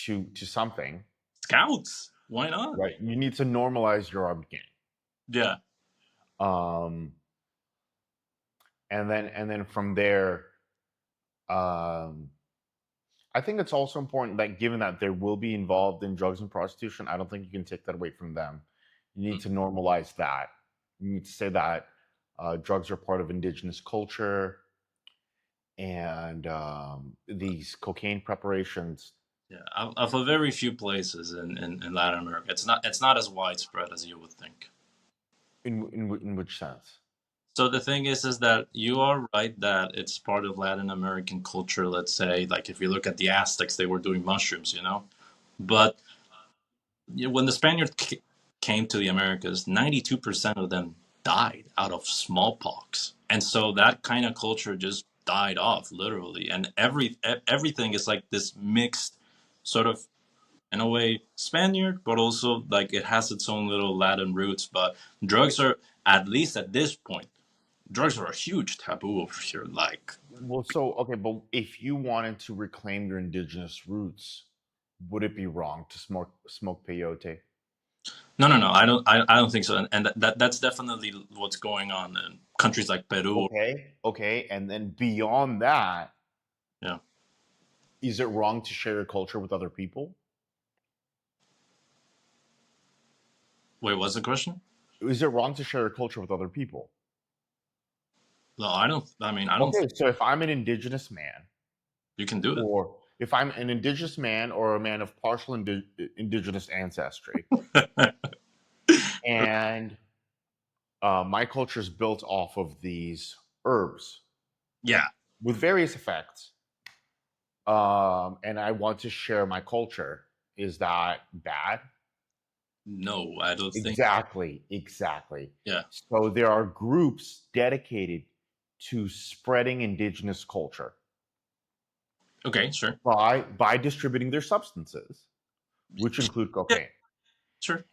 to something, Scouts. Why not? right? You need to normalize your armed gang. Yeah. Um, and then from there, um, I think it's also important that given that they will be involved in drugs and prostitution, I don't think you can take that away from them. You need Mm. to normalize that. You need to say that drugs are part of indigenous culture, and these cocaine preparations. Yeah. Of a very few places in Latin America, it's not as widespread as you would think. In which sense? So the thing is that you are right that it's part of Latin American culture. Let's say, like if you look at the Aztecs, they were doing mushrooms, you know. But when the Spaniards came to the Americas, 92% of them died out of smallpox, and so that kind of culture just died off literally. And everything is like this mixed sort of. in a way Spaniard, but also like it has its own little Latin roots. But drugs are, at least at this point, drugs are a huge taboo over here. Like, Well, so okay, but if you wanted to reclaim your indigenous roots, would it be wrong to smoke peyote? no, no, no, I don't think so. And that's definitely what's going on in countries like Peru. Okay, okay, and then beyond that, Yeah. is it wrong to share your culture with other people? Wait, what's the question? Is it wrong to share your culture with other people? No, I don't. I mean, I don't Okay, think so if I'm an indigenous man, you can do or if I'm an indigenous man or a man of partial indigenous ancestry, it. and my culture is built off of these herbs Yeah. with various effects, and I want to share my culture, is that bad? No, I don't think. Exactly, exactly. Yeah. So there are groups dedicated to spreading indigenous culture Okay. Sure. by distributing their substances, which include Yeah. cocaine. Sure.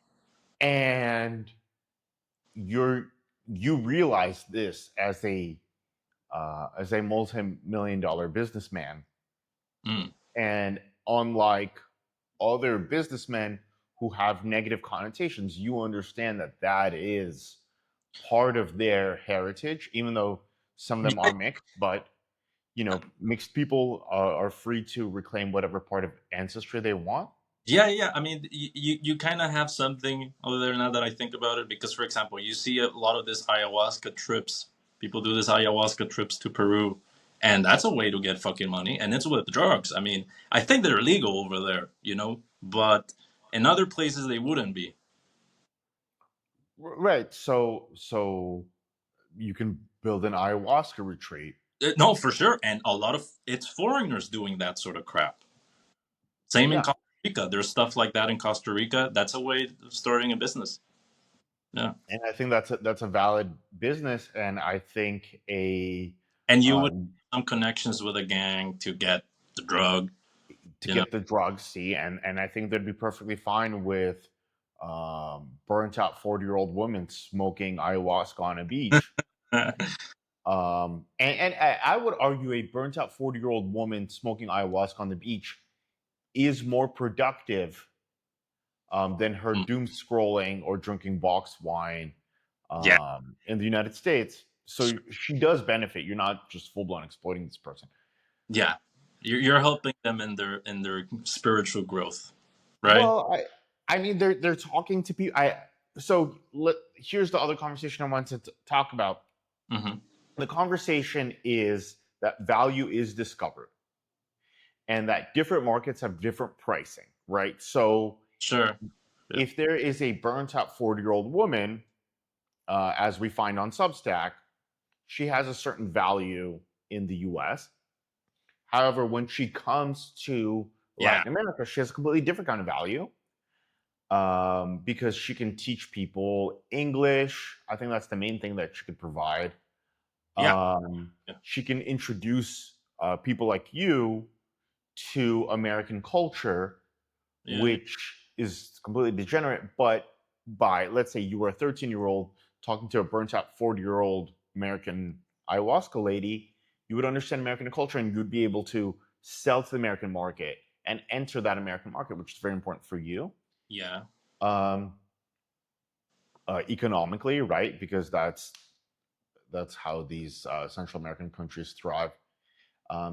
And you realize this as a multi-million dollar businessman, Mm. and unlike other businessmen who have negative connotations, you understand that that is part of their heritage, even though some of them Yeah. are mixed. But mixed people are free to reclaim whatever part of ancestry they want. Yeah, yeah. I mean, you kind of have something over there now that I think about it, because, for example, you see a lot of this ayahuasca trips. People do this ayahuasca trips to Peru, and that's a way to get fucking money, and it's with drugs. I mean, I think they're legal over there, but in other places they wouldn't be. Right. So you can build an ayahuasca retreat. No, for sure, and a lot of it's foreigners doing that sort of crap. Same in Yeah. Costa Rica. There's stuff like that in Costa Rica. That's a way of starting a business. Yeah. And I think that's a valid business, and I think And you uh, would have some connections with a gang to get the drug, to you know. get the drugs, see, and I think they'd be perfectly fine with burnt out 40-year-old women smoking ayahuasca on a beach. And I would argue a burnt out 40-year-old woman smoking ayahuasca on the beach is more productive than her Mm, doom scrolling or drinking box wine yeah, in the United States. So she does benefit. You're not just full blown exploiting this person. yeah. You're helping them in their spiritual growth, right? Well, I mean they're talking to people. Here's the other conversation I wanted to talk about. Mm-hmm. The conversation is that value is discovered, and that different markets have different pricing, right? So Sure. Yeah. if there is a burnt out 40-year-old woman, as we find on Substack, she has a certain value in the US. However, when she comes to Yeah. Latin America, she has a completely different kind of value, because she can teach people English. I think that's the main thing that she could provide. Yeah. Yeah. She can introduce people like you to American culture, Yeah. which is completely degenerate. But by, let's say, you were a 13-year-old talking to a burnt out 40-year-old American ayahuasca lady, you would understand American culture and you'd be able to sell to the American market and enter that American market, which is very important for you. Yeah. Um, Economically, right? Because that's how these Central American countries thrive.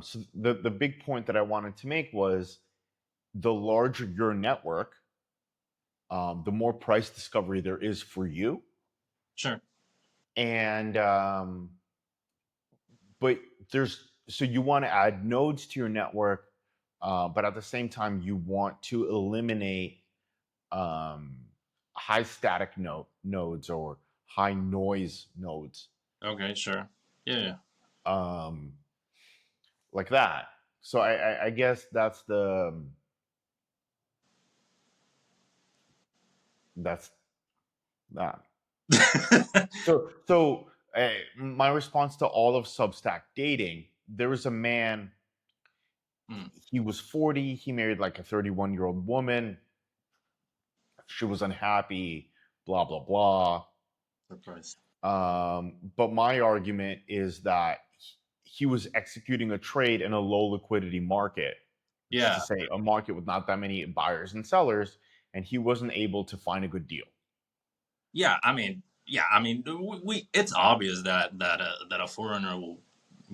So the big point that I wanted to make was the larger your network, the more price discovery there is for you, Sure. and but there's so you want to add nodes to your network, but at the same time you want to eliminate um, high static nodes or high noise nodes, Okay. Sure. Yeah. um, like that. So I guess that's that. Yeah. So my response to all of Substack dating, there was a man Mm, He was 40. He married like a 31-year-old woman. She was unhappy, blah, blah, blah. surprise. But my argument is that he was executing a trade in a low liquidity market, which is to Yeah, say, a market with not that many buyers and sellers, and he wasn't able to find a good deal. yeah. I mean, we it's obvious that a foreigner will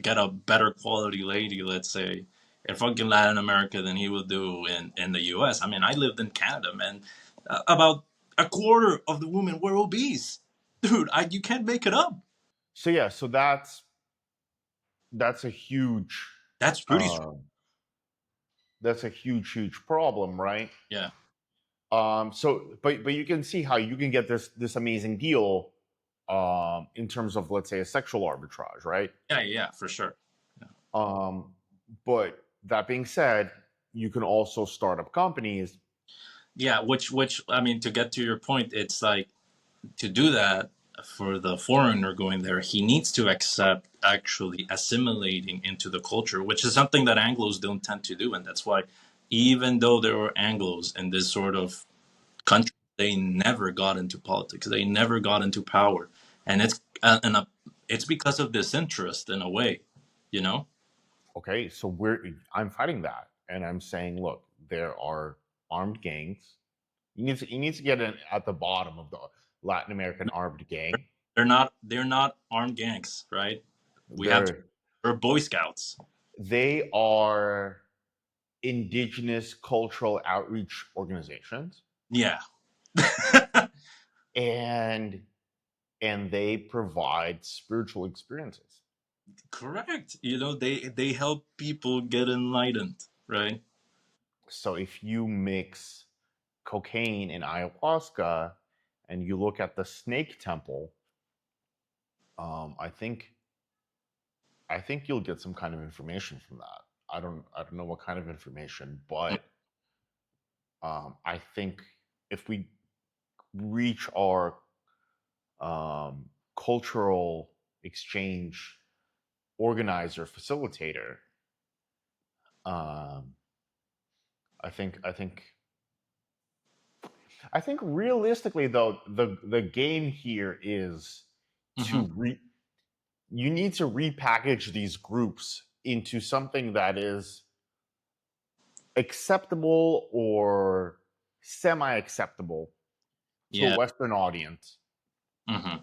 get a better quality lady, let's say, in fucking Latin America than he would do in the U.S. I mean, I lived in Canada, man. About a quarter of the women were obese, dude. You can't make it up. So yeah, so that's a huge That's pretty strong. uh, that's a huge problem, right? Yeah, But you can see how you can get this amazing deal in terms of, let's say, a sexual arbitrage, right? yeah, for sure. Yeah. Um, but that being said, you can also start up companies. Yeah, which I mean, to get to your point, it's like to do that for the foreigner going there, he needs to accept actually assimilating into the culture, which is something that Anglos don't tend to do, and that's why even though there were Anglos in this sort of country, they never got into politics, they never got into power, and it's because of disinterest in a way, you know. Okay, so I'm fighting that, and I'm saying, look, there are armed gangs. You need to get in at the bottom of the Latin American armed gang. They're not armed gangs, right? We have to, They're or Boy Scouts. they are indigenous cultural outreach organizations, Yeah. and they provide spiritual experiences. Correct. They help people get enlightened, right? So if you mix cocaine and ayahuasca and you look at the snake temple, um, I think I think you'll get some kind of information from that. I don't know what kind of information, but I think if we reach our cultural exchange organizer facilitator, um, I think realistically though the game here is Hmm. to you need to repackage these groups into something that is acceptable or semi acceptable to a Yeah. Western audience. Hmm.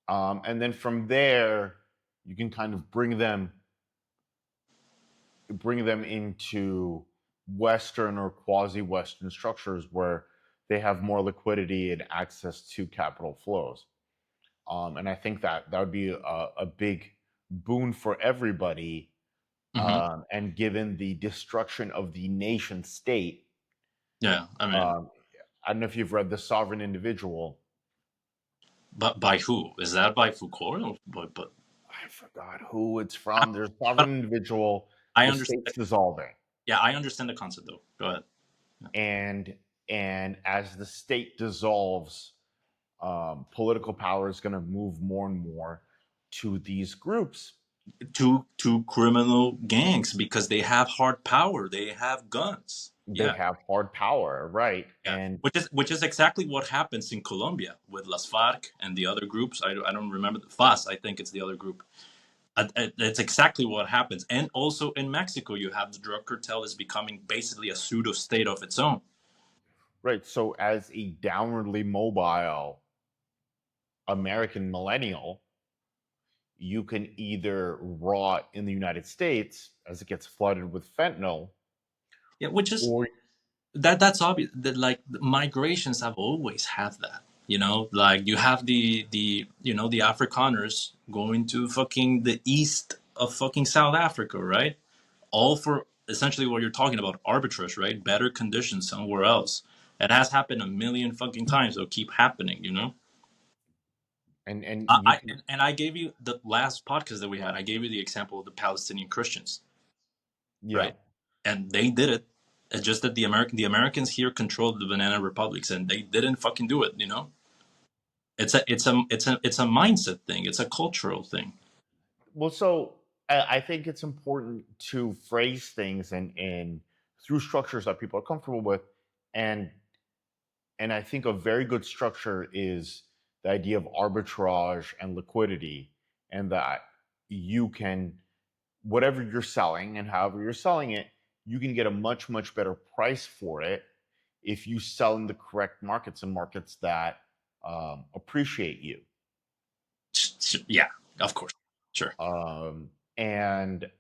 And then from there, you can kind of bring them into Western or quasi Western structures where they have more liquidity and access to capital flows. And I think that would be a big boon for everybody. Hmm. And given the destruction of the nation state, Yeah. I mean, um, I don't know if you've read The Sovereign Individual. but by who? Is that by Foucault? Or, but I forgot who it's I, from. There's a sovereign individual. I The understand. state's dissolving, Yeah, I understand the concept though. Go ahead. Yeah. and as the state dissolves, political power is going to move more and more to these groups. To criminal gangs because they have hard power. They have guns. They Yeah. have hard power, right? Yeah, And which is exactly what happens in Colombia with Las FARC and the other groups. I don't remember the FAS. I think it's the other group. It's exactly what happens. And also in Mexico, you have the drug cartel is becoming basically a pseudo state of its own. right, so as a downwardly mobile American millennial, you can either rot in the United States as it gets flooded with fentanyl, Yeah, which is or that's obvious. That like migrations have always had that. Like you have the Afrikaners going to fucking the east of fucking South Africa, right? All for essentially what you're talking about, arbitrage, right? Better conditions somewhere else. It has happened a million fucking times. It'll keep happening. and I, you I can, and I gave you the last podcast that we had. I gave you the example of the Palestinian Christians, yeah. right? And they did it. It's just that the Americans here controlled the banana republics, and they didn't fucking do it. It's a mindset thing. It's a cultural thing. Well, so I think it's important to phrase things and through structures that people are comfortable with, and and I think a very good structure is the idea of arbitrage and liquidity, and that you can, whatever you're selling and however you're selling it, you can get a much better price for it if you sell in the correct markets and markets that appreciate you. Yeah, of course, sure. And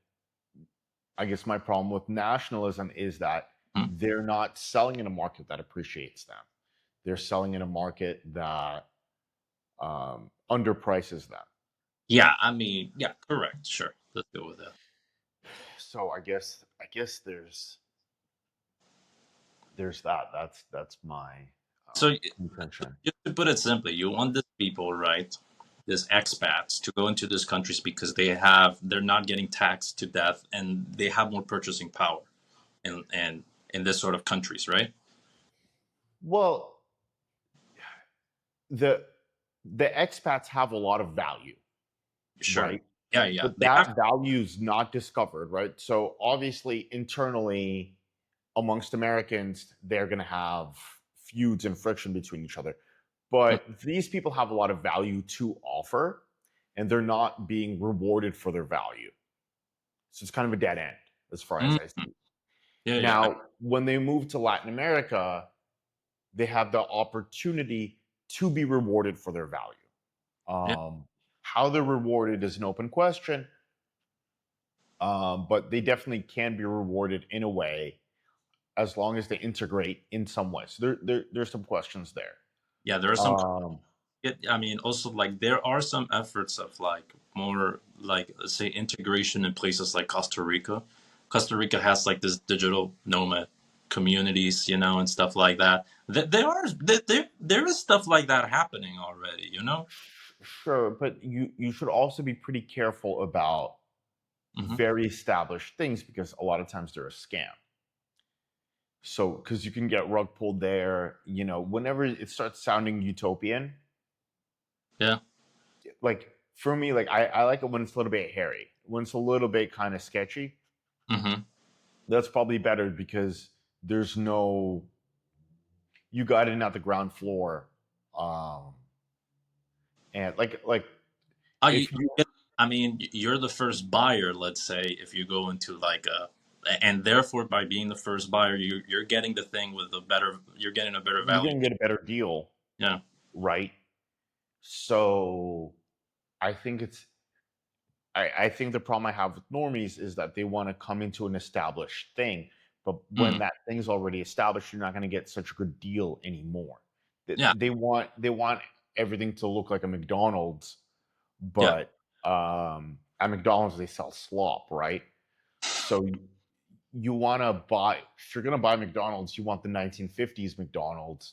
I guess my problem with nationalism is that Hmm. they're not selling in a market that appreciates them. They're selling in a market that underprices them. Yeah, I mean, yeah, correct, sure. Let's go with that. So I guess there's that. That's my So contention. just to put it simply, you want these people, right? These expats to go into these countries because they're not getting taxed to death and they have more purchasing power in this sort of countries, right? Well, the the expats have a lot of value, Sure. right? Yeah, yeah. But They have. that value is not discovered, right? So obviously, internally amongst Americans, they're going to have feuds and friction between each other. But these people have a lot of value to offer, and they're not being rewarded for their value. So it's kind of a dead end as far as Mhm. I see. Yeah, yeah. Now, when they move to Latin America, they have the opportunity to be rewarded for their value. Yeah. How they're rewarded is an open question, but they definitely can be rewarded in a way as long as they integrate in some way. So there's some questions there. Yeah, there are some. Um, I mean, also like there are some efforts of like more like let's say integration in places like Costa Rica. Costa Rica has like this digital nomad communities, and stuff like that. There is stuff like that happening already, you know. sure, but you should also be pretty careful about Hmm. very established things because a lot of times they're a scam. So because you can get rug pulled there, whenever it starts sounding utopian, Yeah. like for me, like I like it when it's a little bit hairy, when it's a little bit kind of sketchy. Hmm. That's probably better because there's no, you got in at the ground floor, um, and like I, if you I mean, you're the first buyer. Let's say if you go into like and therefore by being the first buyer, you're getting the thing with a better. You're getting a better you're value. gonna get a better deal, Yeah. right? So I think it's I think the problem I have with normies is that they want to come into an established thing, but when Mm. that thing's already established, you're not going to get such a good deal anymore. They, Yeah. they want everything to look like a McDonald's, Yeah. but at McDonald's they sell slop, right? So you want to buy, if you're going to buy McDonald's, you want the 1950s McDonald's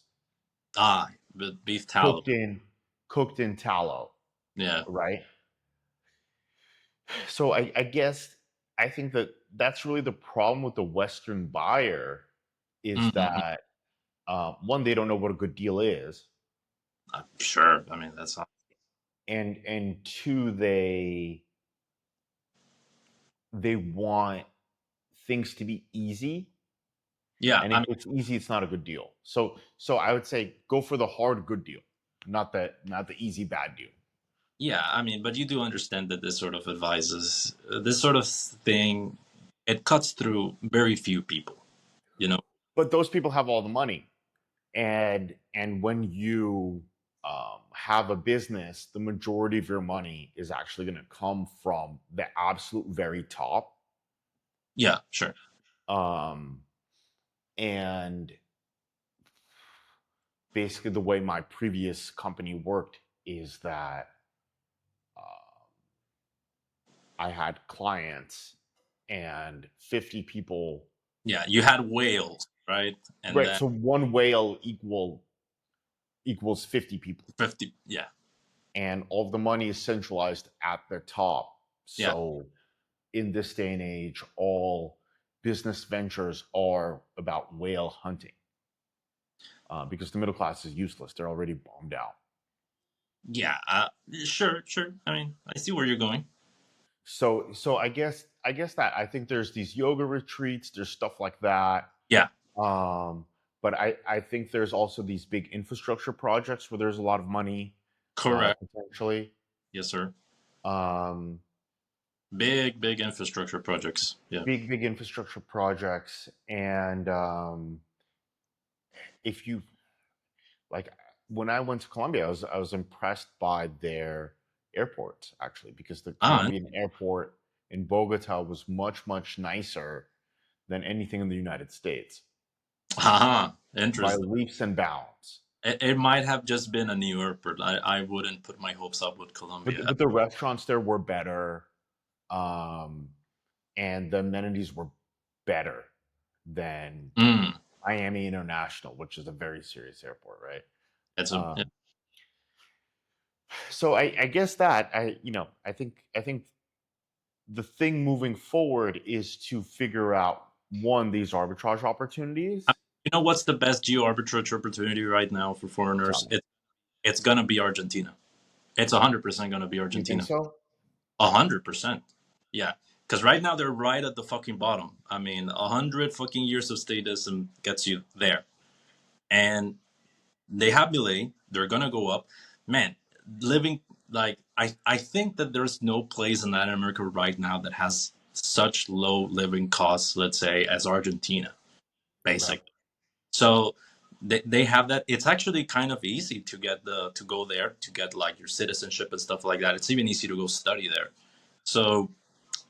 Ah, with beef tallow. cooked in cooked in tallow, Yeah. right? So I guess I think that that's really the problem with the Western buyer is Mm-hmm. that one, they don't know what a good deal is, Sure. I mean, that's and two, they want things to be easy, yeah. and I if mean, it's easy, it's not a good deal. So I would say go for the hard good deal, not the easy bad deal. yeah. I mean, but you do understand that this sort of advises this sort of thing. It cuts through very few people. You know. But those people have all the money, and when you have a business, the majority of your money is actually going to come from the absolute very top. Yeah. Sure. um, and basically the way my previous company worked is that uh, I had clients and 50 people, Yeah. You had whales, right? And right? then So one whale equals 50 people, 50. Yeah. and all of the money is centralized at the top. Yeah. So in this day and age, all business ventures are about whale hunting, because the middle class is useless. They're already bombed out. Yeah. Sure. Sure. I mean, I see where you're going. So I guess that I think there's these yoga retreats, there's stuff like that. Yeah, Um, but I think there's also these big infrastructure projects where there's a lot of money, correct. potentially. Yes, sir. Um, Big infrastructure projects. Yeah. big infrastructure projects, and if you like, when I went to Colombia, I was impressed by their airports actually, because the Ah, Colombian airport in Bogota was much nicer than anything in the United States haha. by Interesting. leaps and bounds. It might have just been a New Airport. I wouldn't put my hopes up with But Colombia. but the restaurants there were better, um, and the amenities were better than Mm, Miami International, which is a very serious airport, right? it's a Um, so I guess that I think the thing moving forward is to figure out, one, these arbitrage opportunities. you know what's the best geo arbitrage opportunity right now for Tell foreigners? me, It's gonna be Argentina. It's 100% gonna be you think Argentina. so? 100%. Yeah, because right now they're right at the fucking bottom. I mean, 100 fucking years of statism gets you there, and they have delay. They're gonna go up, man. Living like I think that there's no place in Latin America right now that has such low living costs, let's say, as Argentina, Okay. basically. So they have that. It's actually kind of easy to get to go there to get like your citizenship and stuff like that. It's even easy to go study there. So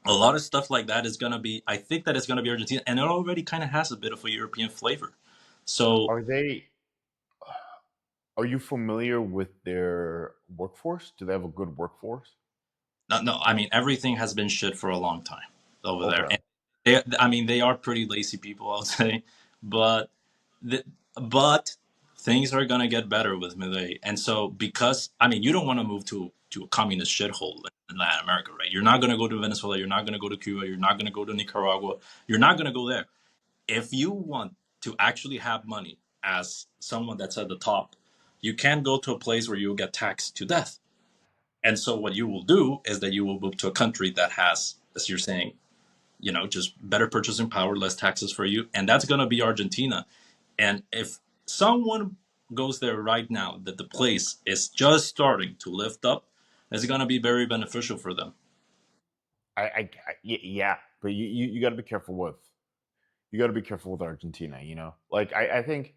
a lot of stuff like that is gonna be. I think that it's gonna be Argentina, and it already kind of has a bit of a European flavor. So Are they? Are you familiar with their workforce? Do they have a good workforce? no, no, I mean everything has been shit for a long time over there, Okay. and I mean they are pretty lazy people, I'll say, but the, but things are gonna get better with Milei, and so because I mean you don't want to move to a communist shithole in Latin America, right? You're not gonna go to Venezuela, you're not gonna go to Cuba, you're not gonna go to Nicaragua, you're not gonna go there. If you want to actually have money as someone that's at the top, you can't go to a place where you'll get taxed to death. And so what you will do is that you will move to a country that has, as you're saying, just better purchasing power, less taxes for you, and that's going to be Argentina. And if someone goes there right now, that the place is just starting to lift up, it's going to be very beneficial for them. Yeah, but you got to be careful with Argentina. Like I think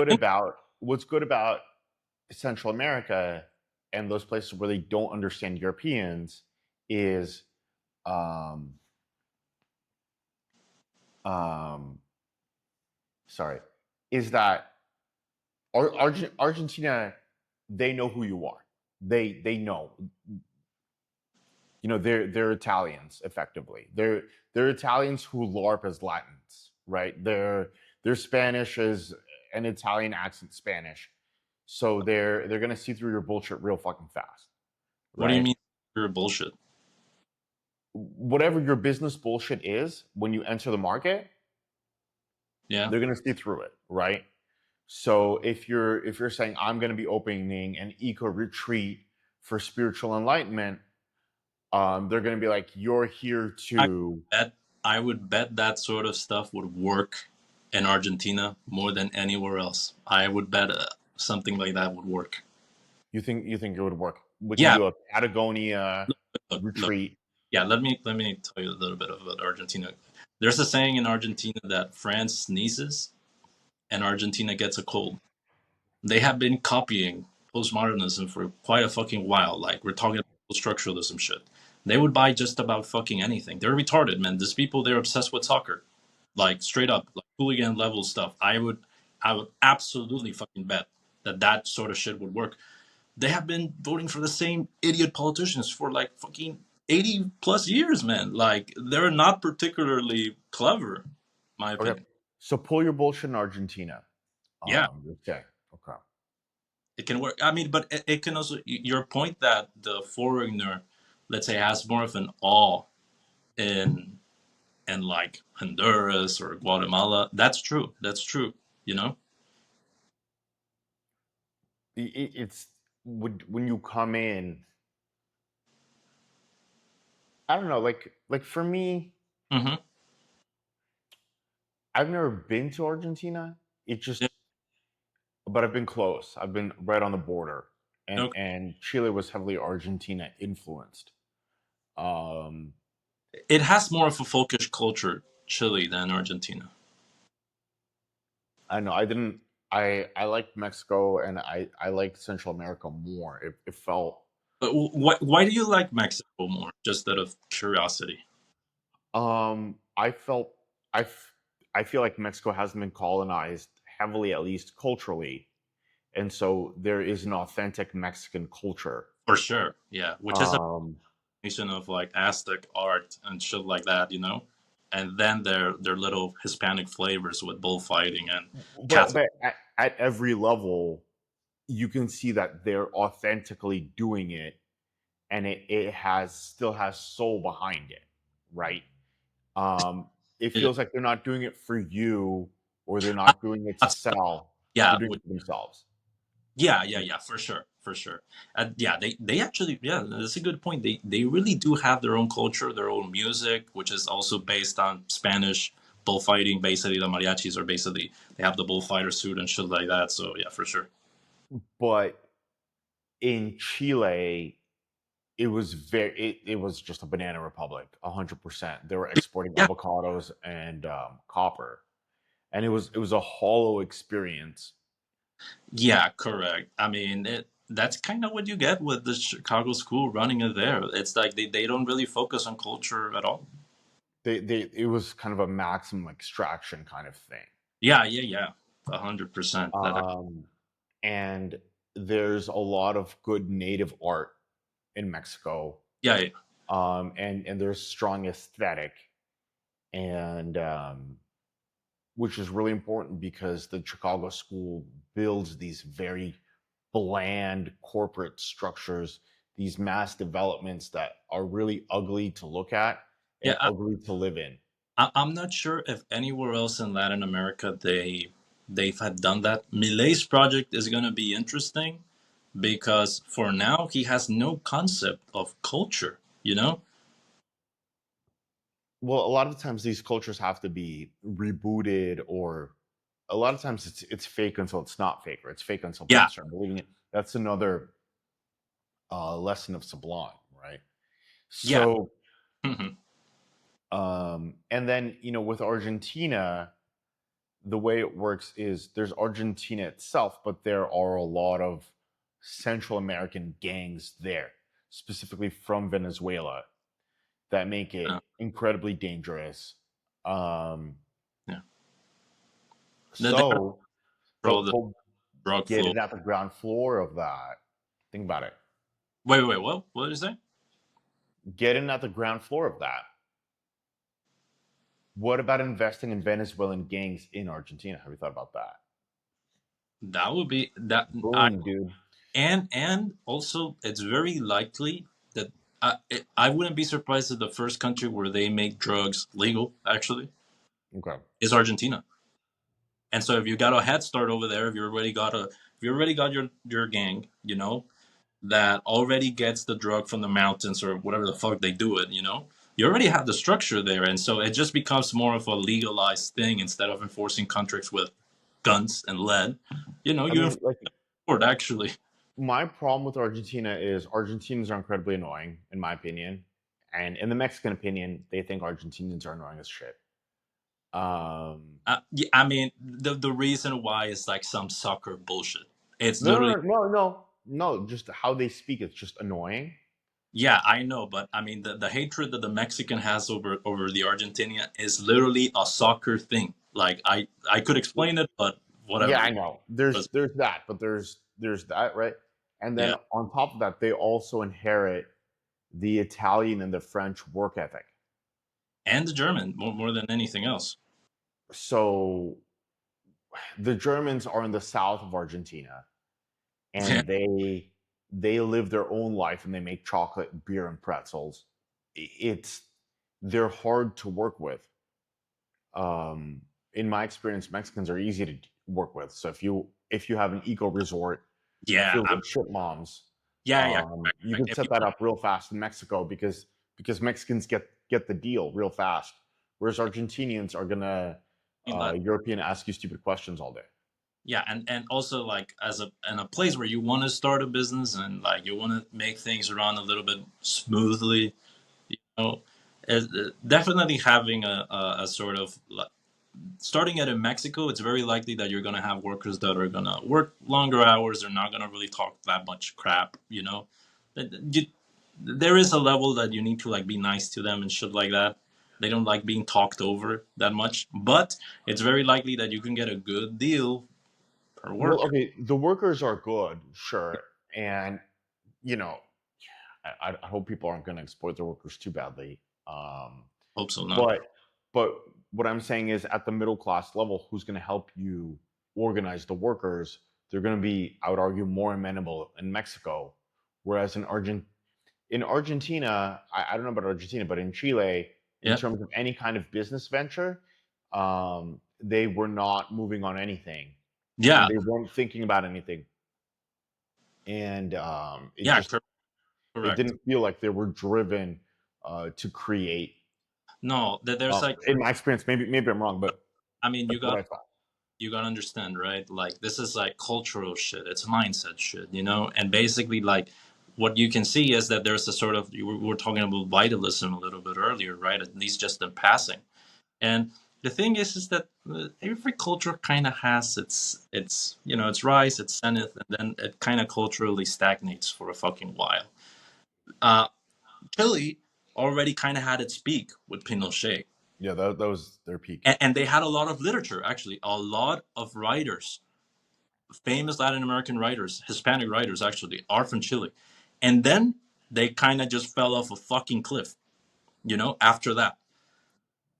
I think what's good about Central America and those places where they don't understand Europeans is, um um sorry, is that Argentina, they know who you are. They know. They're Italians effectively. They're Italians who LARP as Latins, right? Their Spanish is an Italian accent Spanish, so they're gonna see through your bullshit real fucking fast, what do you right? mean you're bullshit? Whatever your business bullshit is, when you enter the market, Yeah. they're gonna see through it, right? So if you're saying I'm gonna be opening an eco retreat for spiritual enlightenment, they're gonna be like, you're here I to. bet I would bet that sort of stuff would work in Argentina more than anywhere else. I would bet something like that would work. You think it would work? We can Yeah, do a Patagonia look. retreat. Yeah, let me tell you a little bit about Argentina. There's a saying in Argentina that France sneezes and Argentina gets a cold. They have been copying postmodernism for quite a fucking while. Like we're talking about structuralism shit. They would buy just about fucking anything. They're retarded, man. These people, they're obsessed with soccer, like straight up, like hooligan level stuff. I would absolutely fucking bet that that sort of shit would work. They have been voting for the same idiot politicians for like fucking 80 plus years, man. Like they're not particularly clever, my Okay, opinion. so pull your bullshit in Argentina. Yeah, Okay, okay. it can work. I mean, but it can also, your point that the foreigner, let's say, has more of an awe in like Honduras or Guatemala. That's true. That's true. You know? It's. when you come in, I don't know, like for me, Mm-hmm. I've never been to Argentina. It Yeah. just, but I've been close. I've been right on the border, Okay. and Chile was heavily Argentina influenced. Um, It has more of a folkish culture, Chile, than Argentina. I know I didn't. I liked Mexico, and I liked Central America more. It felt. But why do you like Mexico more? Just out of curiosity. I felt. I. f- I feel like Mexico hasn't been colonized heavily, at least culturally, and so there is an authentic Mexican culture. For sure, yeah. Which is a Um, combination of like Aztec art and shit like that, and then their little Hispanic flavors with bullfighting and Catholic. but at every level, you can see that they're authentically doing it, and it has still has soul behind it, right? Um, it It- feels like they're not doing it for you, or they're not doing it to sell. They're yeah, doing it for themselves. yeah, for sure, for sure. Yeah, they actually, yeah, that's a good point. They really do have their own culture, their own music, which is also based on Spanish bullfighting. Basically, the mariachis are basically they have the bullfighter suit and shit like that. So yeah, for sure. But in Chile, it was just a banana republic, 100%. They were exporting Yeah, avocados and copper, and it was a hollow experience. yeah, correct. I mean, that's kind of what you get with the Chicago school running it there. It's like they don't really focus on culture at all. They it was kind of a maximum extraction kind of thing. Yeah, 100%. That Um, and there's a lot of good native art in Mexico, yeah, and there's strong aesthetic, and which is really important because the Chicago school builds these very bland corporate structures, these mass developments that are really ugly to look at and yeah. ugly to live in. I'm not sure if anywhere else in Latin America they've had done that. Milei's project is going to be interesting because for now he has no concept of culture. Well, a lot of times these cultures have to be rebooted, or a lot of times it's fake until it's not fake, or it's fake until people Yeah, start believing it. That's another lesson of Sublime, right? yeah, So, mhm, and then with Argentina, the way it works is there's Argentina itself, but there are a lot of Central American gangs there, specifically from Venezuela, that make it yeah, incredibly dangerous. Um, yeah. They so, control the but drug flow. getting at the ground floor of that, think about it. Wait, what did you say? Getting at the ground floor of that. What about investing in Venezuelan gangs in Argentina? Have you thought about that? That would be that. Boom, dude. And also it's very likely that I wouldn't be surprised if the first country where they make drugs legal actually Okay. is Argentina. And so if you got a head start over there, if you already got your gang, that already gets the drug from the mountains or whatever the fuck they do it, you already have the structure there, and so it just becomes more of a legalized thing instead of enforcing countries with guns and lead. I You mean, enforce like, it actually. my problem with Argentina is Argentinians are incredibly annoying, in my opinion, and in the Mexican opinion, they think Argentinians are annoying as shit. Um, Yeah, I mean, the reason why is like some soccer bullshit. It's no, literally, no, no, no, no, no. Just how they speak, it's just annoying. yeah, I know, but I mean, the hatred that the Mexican has over the Argentinian is literally a soccer thing. Like I could explain it, but Yeah, whatever. I know. There's Because- there's that, but there's that, right? And then yeah, on top of that, they also inherit the Italian and the French work ethic. and the German more than anything else. So the Germans are in the south of Argentina, Yeah, and they live their own life, and they make chocolate, beer, and pretzels. It's They're hard to work with. In my experience, Mexicans are easy to work with. So if you have an eco resort, Yeah, feel good shit moms. yeah. Correct, You correct. could If set you that want, up real fast in Mexico because Mexicans get the deal real fast, whereas Argentinians are gonna like, European ask you stupid questions all day. yeah, and also like as a in a place where you want to start a business and like you want to make things run a little bit smoothly, know, definitely having a sort of starting it in Mexico, it's very likely that you're going to have workers that are going to work longer hours. They're not going to really talk that much crap, you know. You, there is a level that you need to like be nice to them and shit like that. They don't like being talked over that much, but it's very likely that you can get a good deal per Well, worker. okay, the workers are good, sure, and you know, I hope people aren't going to exploit their workers too badly. Um, Hope so, no. but but what I'm saying is, at the middle class level, who's going to help you organize the workers? They're going to be, I would argue, more amenable in Mexico, whereas in Argentina, I don't know about Argentina, but in Chile, in Yeah, terms of any kind of business venture, they were not moving on anything, and yeah, they weren't thinking about anything, and yeah. it Correct. didn't feel like they were driven to create. No, that there's like, In my experience, maybe I'm wrong, but I mean, that's what I thought. you gotta understand, right? Like this is like cultural shit. It's mindset shit, you know. And basically, like what you can see is that there's a sort of we were talking about vitalism a little bit earlier, right? At least just in passing. And the thing is that every culture kind of has its you know its rise, its zenith, and then it kind of culturally stagnates for a fucking while. Uh, Chile already kind of had its peak with Pinochet, Yeah, that was their peak. and they had a lot of literature, actually, a lot of writers, famous Latin American writers, Hispanic writers actually, are from Chile. And then they kind of just fell off a fucking cliff, you know, after that.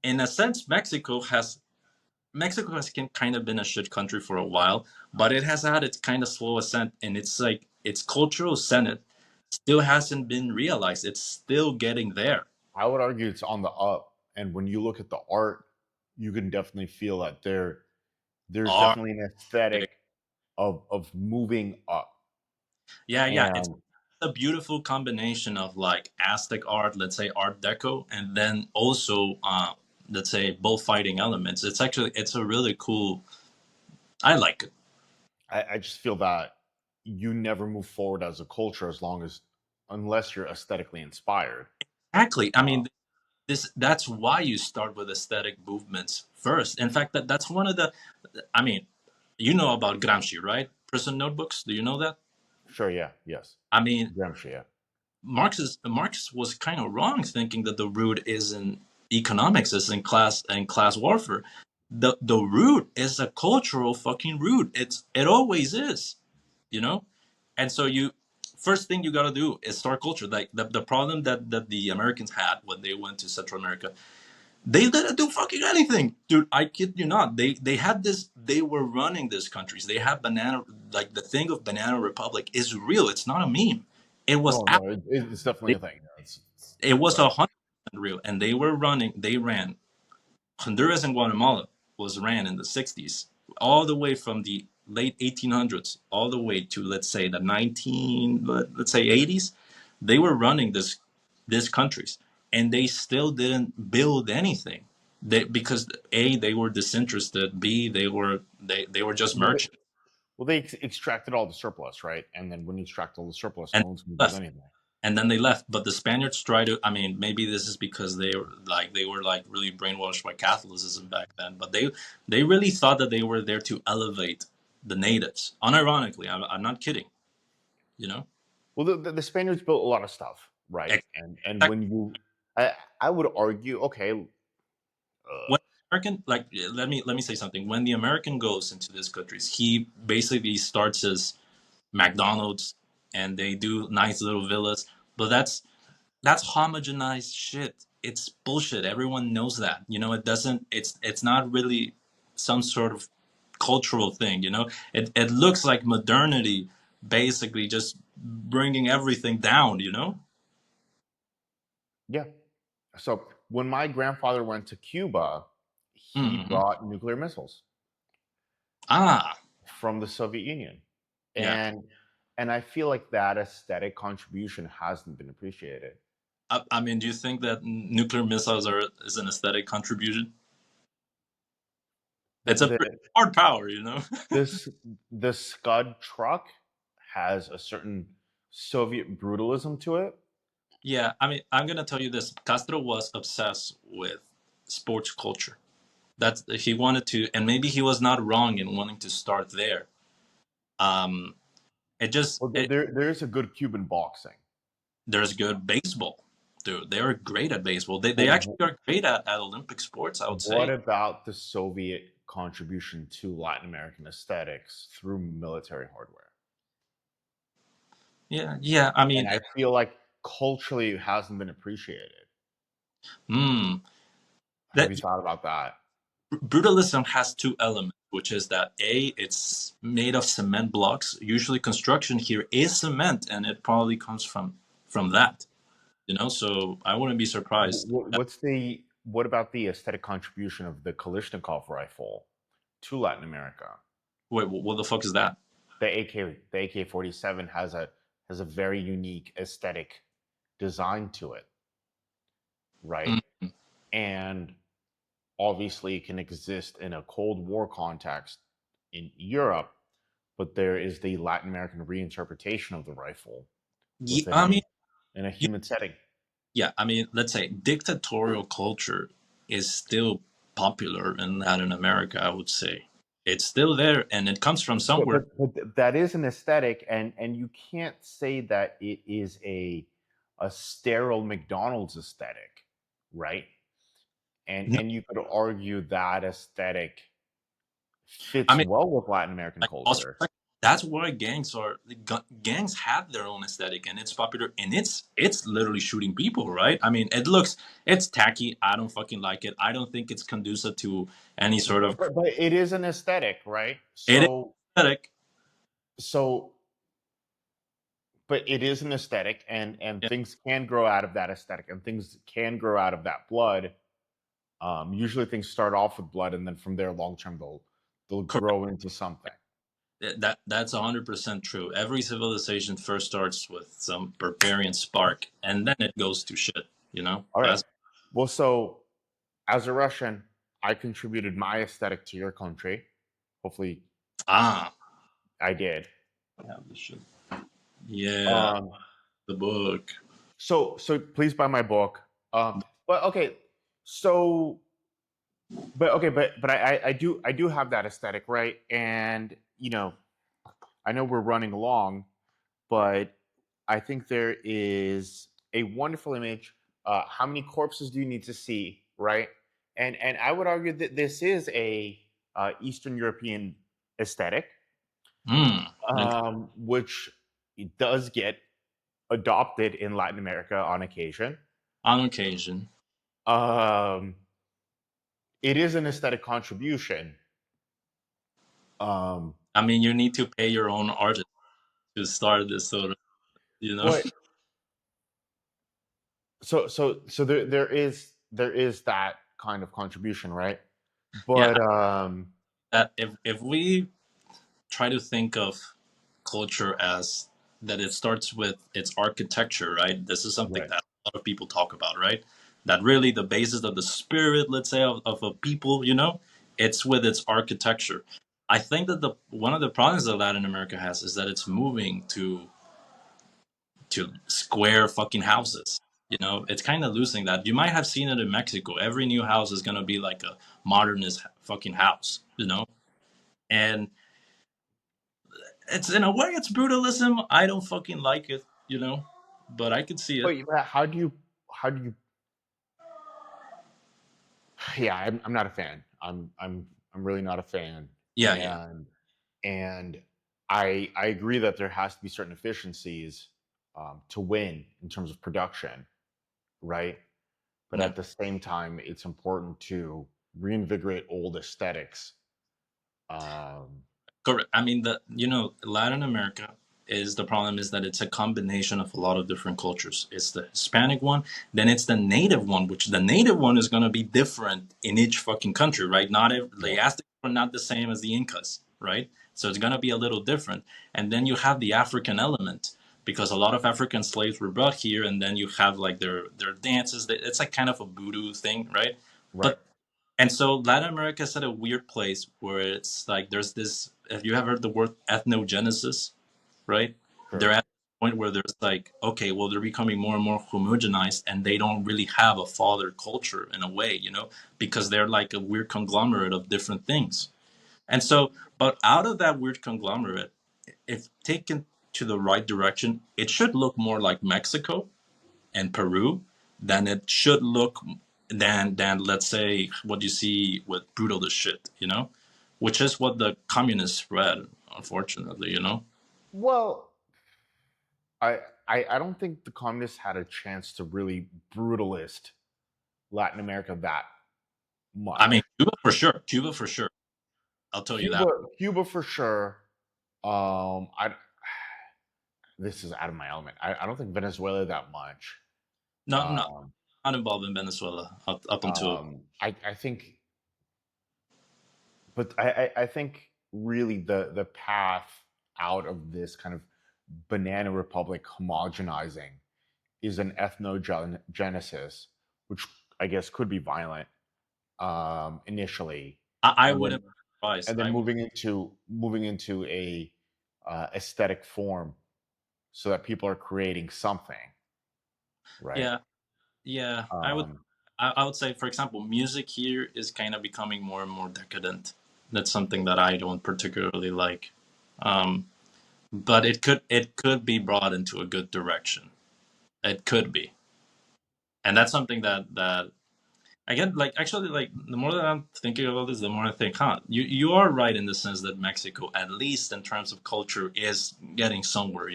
In a sense, Mexico has kind of been a shit country for a while, but it has had its kind of slow ascent, and it's like its cultural senate still hasn't been realized. It's still getting there. I would argue it's on the up, and when you look at the art, you can definitely feel that there's Art, definitely an aesthetic of moving up. yeah, it's And a beautiful combination of like Aztec art, let's say Art Deco, and then also let's say bullfighting elements. It's actually it's a really cool. I like it. I just feel that you never move forward as a culture unless you're aesthetically inspired. Exactly. I Uh, mean, this that's why you start with aesthetic movements first. In fact, that's one of the. I mean, you know about Gramsci, right? Prison Notebooks. Do you know that? sure, yeah, yes, I mean, Gramsci, yeah. Marx was kind of wrong thinking that the root is in economics, is in class warfare. The root is a cultural fucking root. It always is, you know. And so you first thing you got to do is start culture. Like the problem that the Americans had when they went to Central America, they didn't do fucking anything, dude. I kid you not. They had this. They were running these countries. They had banana. Like the thing of Banana Republic is real. It's not a meme. It was No, no, it's definitely a thing. it It's was 100% real, and they were running. They ran Honduras and Guatemala was ran in the 60s, all the way from the late 1800s, all the way to let's say the 80s. They were running these countries, and they still didn't build anything. Because A, they were disinterested. B, they were just well, merchants, they extracted all the surplus, right? And then when you extract all the surplus, and no one's going to build left. anything. And then they left. But the Spaniards tried to. I mean, maybe this is because they were like really brainwashed by Catholicism back then. But they really thought that they were there to elevate the natives. Unironically, I'm not kidding. You know, Well, the Spaniards built a lot of stuff, right? And exactly. when I would argue, okay, When American, like, let me say something. When the American goes into these countries, he basically starts as McDonald's, and they do nice little villas. But that's homogenized shit. It's bullshit. Everyone knows that. You know, it doesn't. It's not really some sort of cultural thing. You know, it looks like modernity, basically just bringing everything down. You know. yeah. So when my grandfather went to Cuba, he Mm-hmm. brought nuclear missiles Ah, from the Soviet Union, yeah, and and I feel like that aesthetic contribution hasn't been appreciated. I mean, do you think that nuclear missiles is an aesthetic contribution? The It's a pretty the hard power, you know. this the Scud truck has a certain Soviet brutalism to it. Yeah, I mean, I'm gonna tell you this: Castro was obsessed with sports culture. That's he wanted to, and maybe he was not wrong in wanting to start there. Um, it just Well, there's a good Cuban boxing. there's good baseball, dude. They are great at baseball. They But actually are great at Olympic sports, I would what say. about the Soviet contribution to Latin American aesthetics through military hardware? Yeah, yeah. I And mean, I feel like culturally it hasn't been appreciated. mm, Have that you thought about that? brutalism has two elements, which is that A, it's made of cement blocks. Usually, construction here is cement, and it probably comes from that. You know, so I wouldn't be surprised. What about the aesthetic contribution of the Kalashnikov rifle to Latin America? Wait, what the fuck is that? The AK-47 has a very unique aesthetic design to it, right? Mm, And obviously it can exist in a Cold War context in Europe, but there is the Latin American reinterpretation of the rifle yeah, within I mean, in a you, human setting. yeah, I mean, let's say dictatorial culture is still popular in Latin America. I would say it's still there, and it comes from But, somewhere. but but that is an aesthetic, and you can't say that it is a sterile McDonald's aesthetic, right? No, And you could argue that aesthetic I fits mean, well with Latin American like culture. that's why gangs have their own aesthetic, and it's popular, and it's literally shooting people, right? I mean, it's tacky. I don't fucking like it. I don't think it's conducive to any sort of. But it is an aesthetic, right? It is aesthetic. So but it is an aesthetic, and Yeah, things can grow out of that aesthetic, and things can grow out of that blood. Usually things start off with blood, and then from there long term they'll correct. grow into something. That's 100% true. Every civilization first starts with some barbarian spark, and then it goes to shit. You know, All right. that's Well, so as a Russian, I contributed my aesthetic to your country. Hopefully ah, I did. I have this shit. Yeah, Um, the book. so please buy my book. But okay, so but I do have that aesthetic, right? And I know we're running along, but I think there is a wonderful image. How many corpses do you need to see, right? And I would argue that this is a Eastern European aesthetic, Mm, okay. which does get adopted in Latin America on occasion. On occasion. Um, it is an aesthetic contribution. Um, I mean, you need to pay your own artist to start this sort of, you know. but so there is that kind of contribution, right? Yeah, But that if we try to think of culture as that it starts with its architecture, right? This is something right. that a lot of people talk about, right? That really the basis of the spirit, let's say, of a people, you know, it's with its architecture. I think that the one of the problems that Latin America has is that it's moving to square fucking houses. You know, it's kind of losing that. You might have seen it in Mexico. Every new house is gonna be like a modernist fucking house, you know, and it's in a way it's brutalism. I don't fucking like it, you know, but I could see it. But how do you yeah, I'm not a fan. I'm really not a fan. Yeah, yeah, And I agree that there has to be certain efficiencies to win in terms of production, right? But yeah. at the same time, it's important to reinvigorate old aesthetics. Um, Correct. I mean, the you know, Latin America is the problem is that it's a combination of a lot of different cultures. It's the Hispanic one, then it's the native one, which the native one is gonna be different in each fucking country, right? Not every, yeah. the Aztecs are not the same as the Incas. right? So it's going to be a little different. And then you have the African element because a lot of African slaves were brought here, and then you have like their dances. It's like kind of a voodoo thing, right? Right. But and so Latin America is at a weird place where it's like there's this. Have you ever heard the word ethnogenesis? Right? They're Sure. at a point where there's like, okay, well, they're becoming more and more homogenized, and they don't really have a father culture in a way, because they're like a weird conglomerate of different things. And so, but out of that weird conglomerate, if taken to the right direction, it should look more like Mexico and Peru than it should look than let's say what you see with brutal as shit, which is what the communists spread, unfortunately. Well, I, I don't think the communists had a chance to really brutalist Latin America that I mean, much. Cuba for sure. Cuba for sure. I'll tell you that. Cuba for sure. I This is out of my element. I don't think Venezuela that much. Not not Um, not involved in Venezuela up until. I think, but I think really the path out of this kind of banana republic homogenizing is an ethnogenesis, which I guess could be violent initially, I and wouldn't then be surprised. and then moving into a aesthetic form, so that people are creating something, right? Yeah, yeah. Um, I would say, for example, music here is kind of becoming more and more decadent. That's something that I don't particularly like. Um, but it could be brought into a good direction. It could be, and that's something that again, like actually, like the more that I'm thinking about this, the more I think, huh, you are right in the sense that Mexico, at least in terms of culture, is getting somewhere,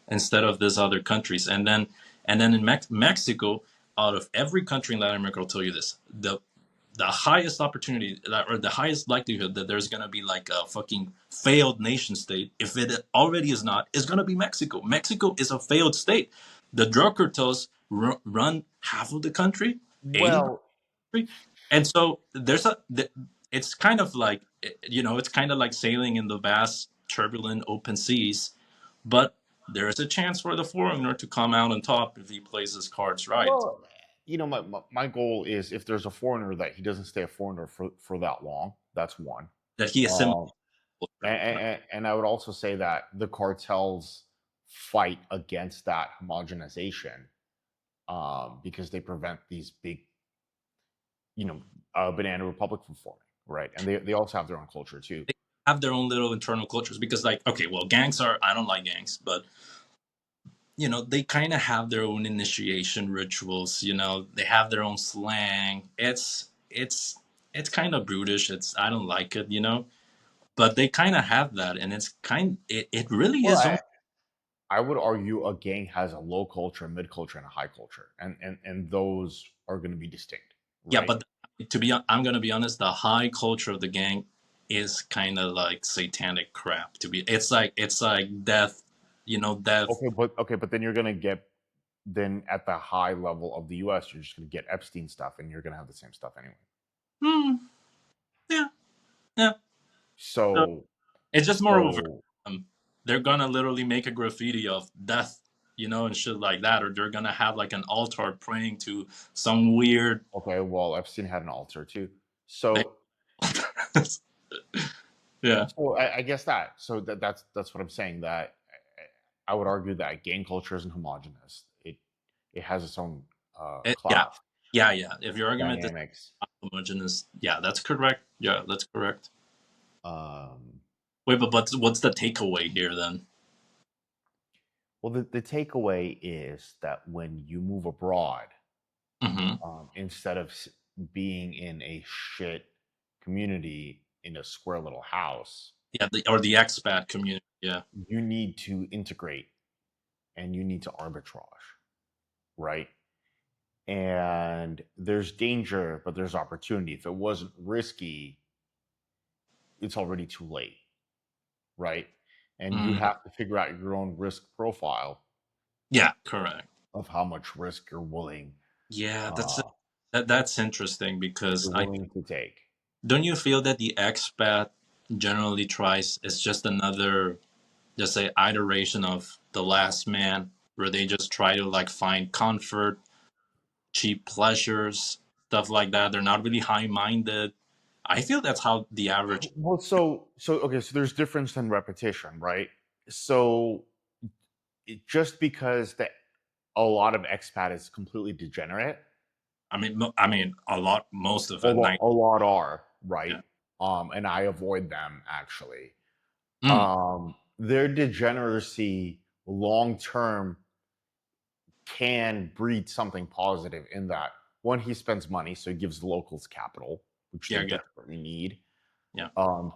instead of these other countries. And then in Mexico, out of every country in Latin America, I'll tell you this: the highest opportunity or the highest likelihood that there's gonna be like a fucking failed nation state, if it already is not, is gonna be Mexico. Mexico is a failed state. The drug cartels run half of the country, 80%. well, And so it's kind of like, it's kind of like sailing in the vast turbulent open seas, but there is a chance for the foreigner to come out on top if he plays his cards right, well, my goal is, if there's a foreigner, that he doesn't stay a foreigner for that long. That's one. that he assimilates Um, culture, and, and I would also say that the cartels fight against that homogenization, because they prevent these big, banana republic from forming, right? And they also have their own culture too. they have their own little internal cultures because, like, okay, well, gangs are, I don't like gangs, but they kind of have their own initiation rituals. They have their own slang. It's kind of brutish. I don't like it, but they kind of have that, and it really Well, is. I would argue a gang has a low culture, a mid culture, and a high culture, and those are going to be distinct, Yeah, right? but I'm gonna be honest. The high culture of the gang is kind of like satanic crap. It's like death, death. Okay, but then you're going to get, then at the high level of the U.S., you're just going to get Epstein stuff, and you're going to have the same stuff anyway. Hmm, yeah, yeah. So So, it's just more of so they're gonna literally make a graffiti of death, and shit like that, or they're gonna have like an altar praying to some weird. okay, well, Epstein had an altar too. So, Yeah. so I guess that. So that's what I'm saying. That I would argue that gang culture isn't homogenous. It has its own Yeah, class yeah, yeah. If your argument is dynamics. homogeneous, yeah, that's correct. Yeah, that's correct. Um, Wait, but what's the takeaway here then? well, the takeaway is that when you move abroad, Hmm. instead of being in a shit community in a square little house, Yeah, or the expat community. Yeah, you need to integrate, and you need to arbitrage, right? And there's danger, but there's opportunity. If it wasn't risky, it's already too late, right? And you mm, have to figure out your own risk profile yeah, correct. of how much risk Yeah, uh, that's interesting because you're I willing to take. don't you feel that the expat generally tries is just another, just say, iteration of The Last Man, where they just try to like find comfort, cheap pleasures, stuff like that. They're not really high minded. I feel that's how the average. Well, so okay, so there's difference in repetition, right? So just because a lot of expat is completely degenerate, I mean, a lot, most of it, a lot are, yeah. right? And I avoid them actually. Mm, Their degeneracy long term can breed something positive in that one, he spends money, so he gives the locals capital, which yeah, they I get it. desperately need. Yeah,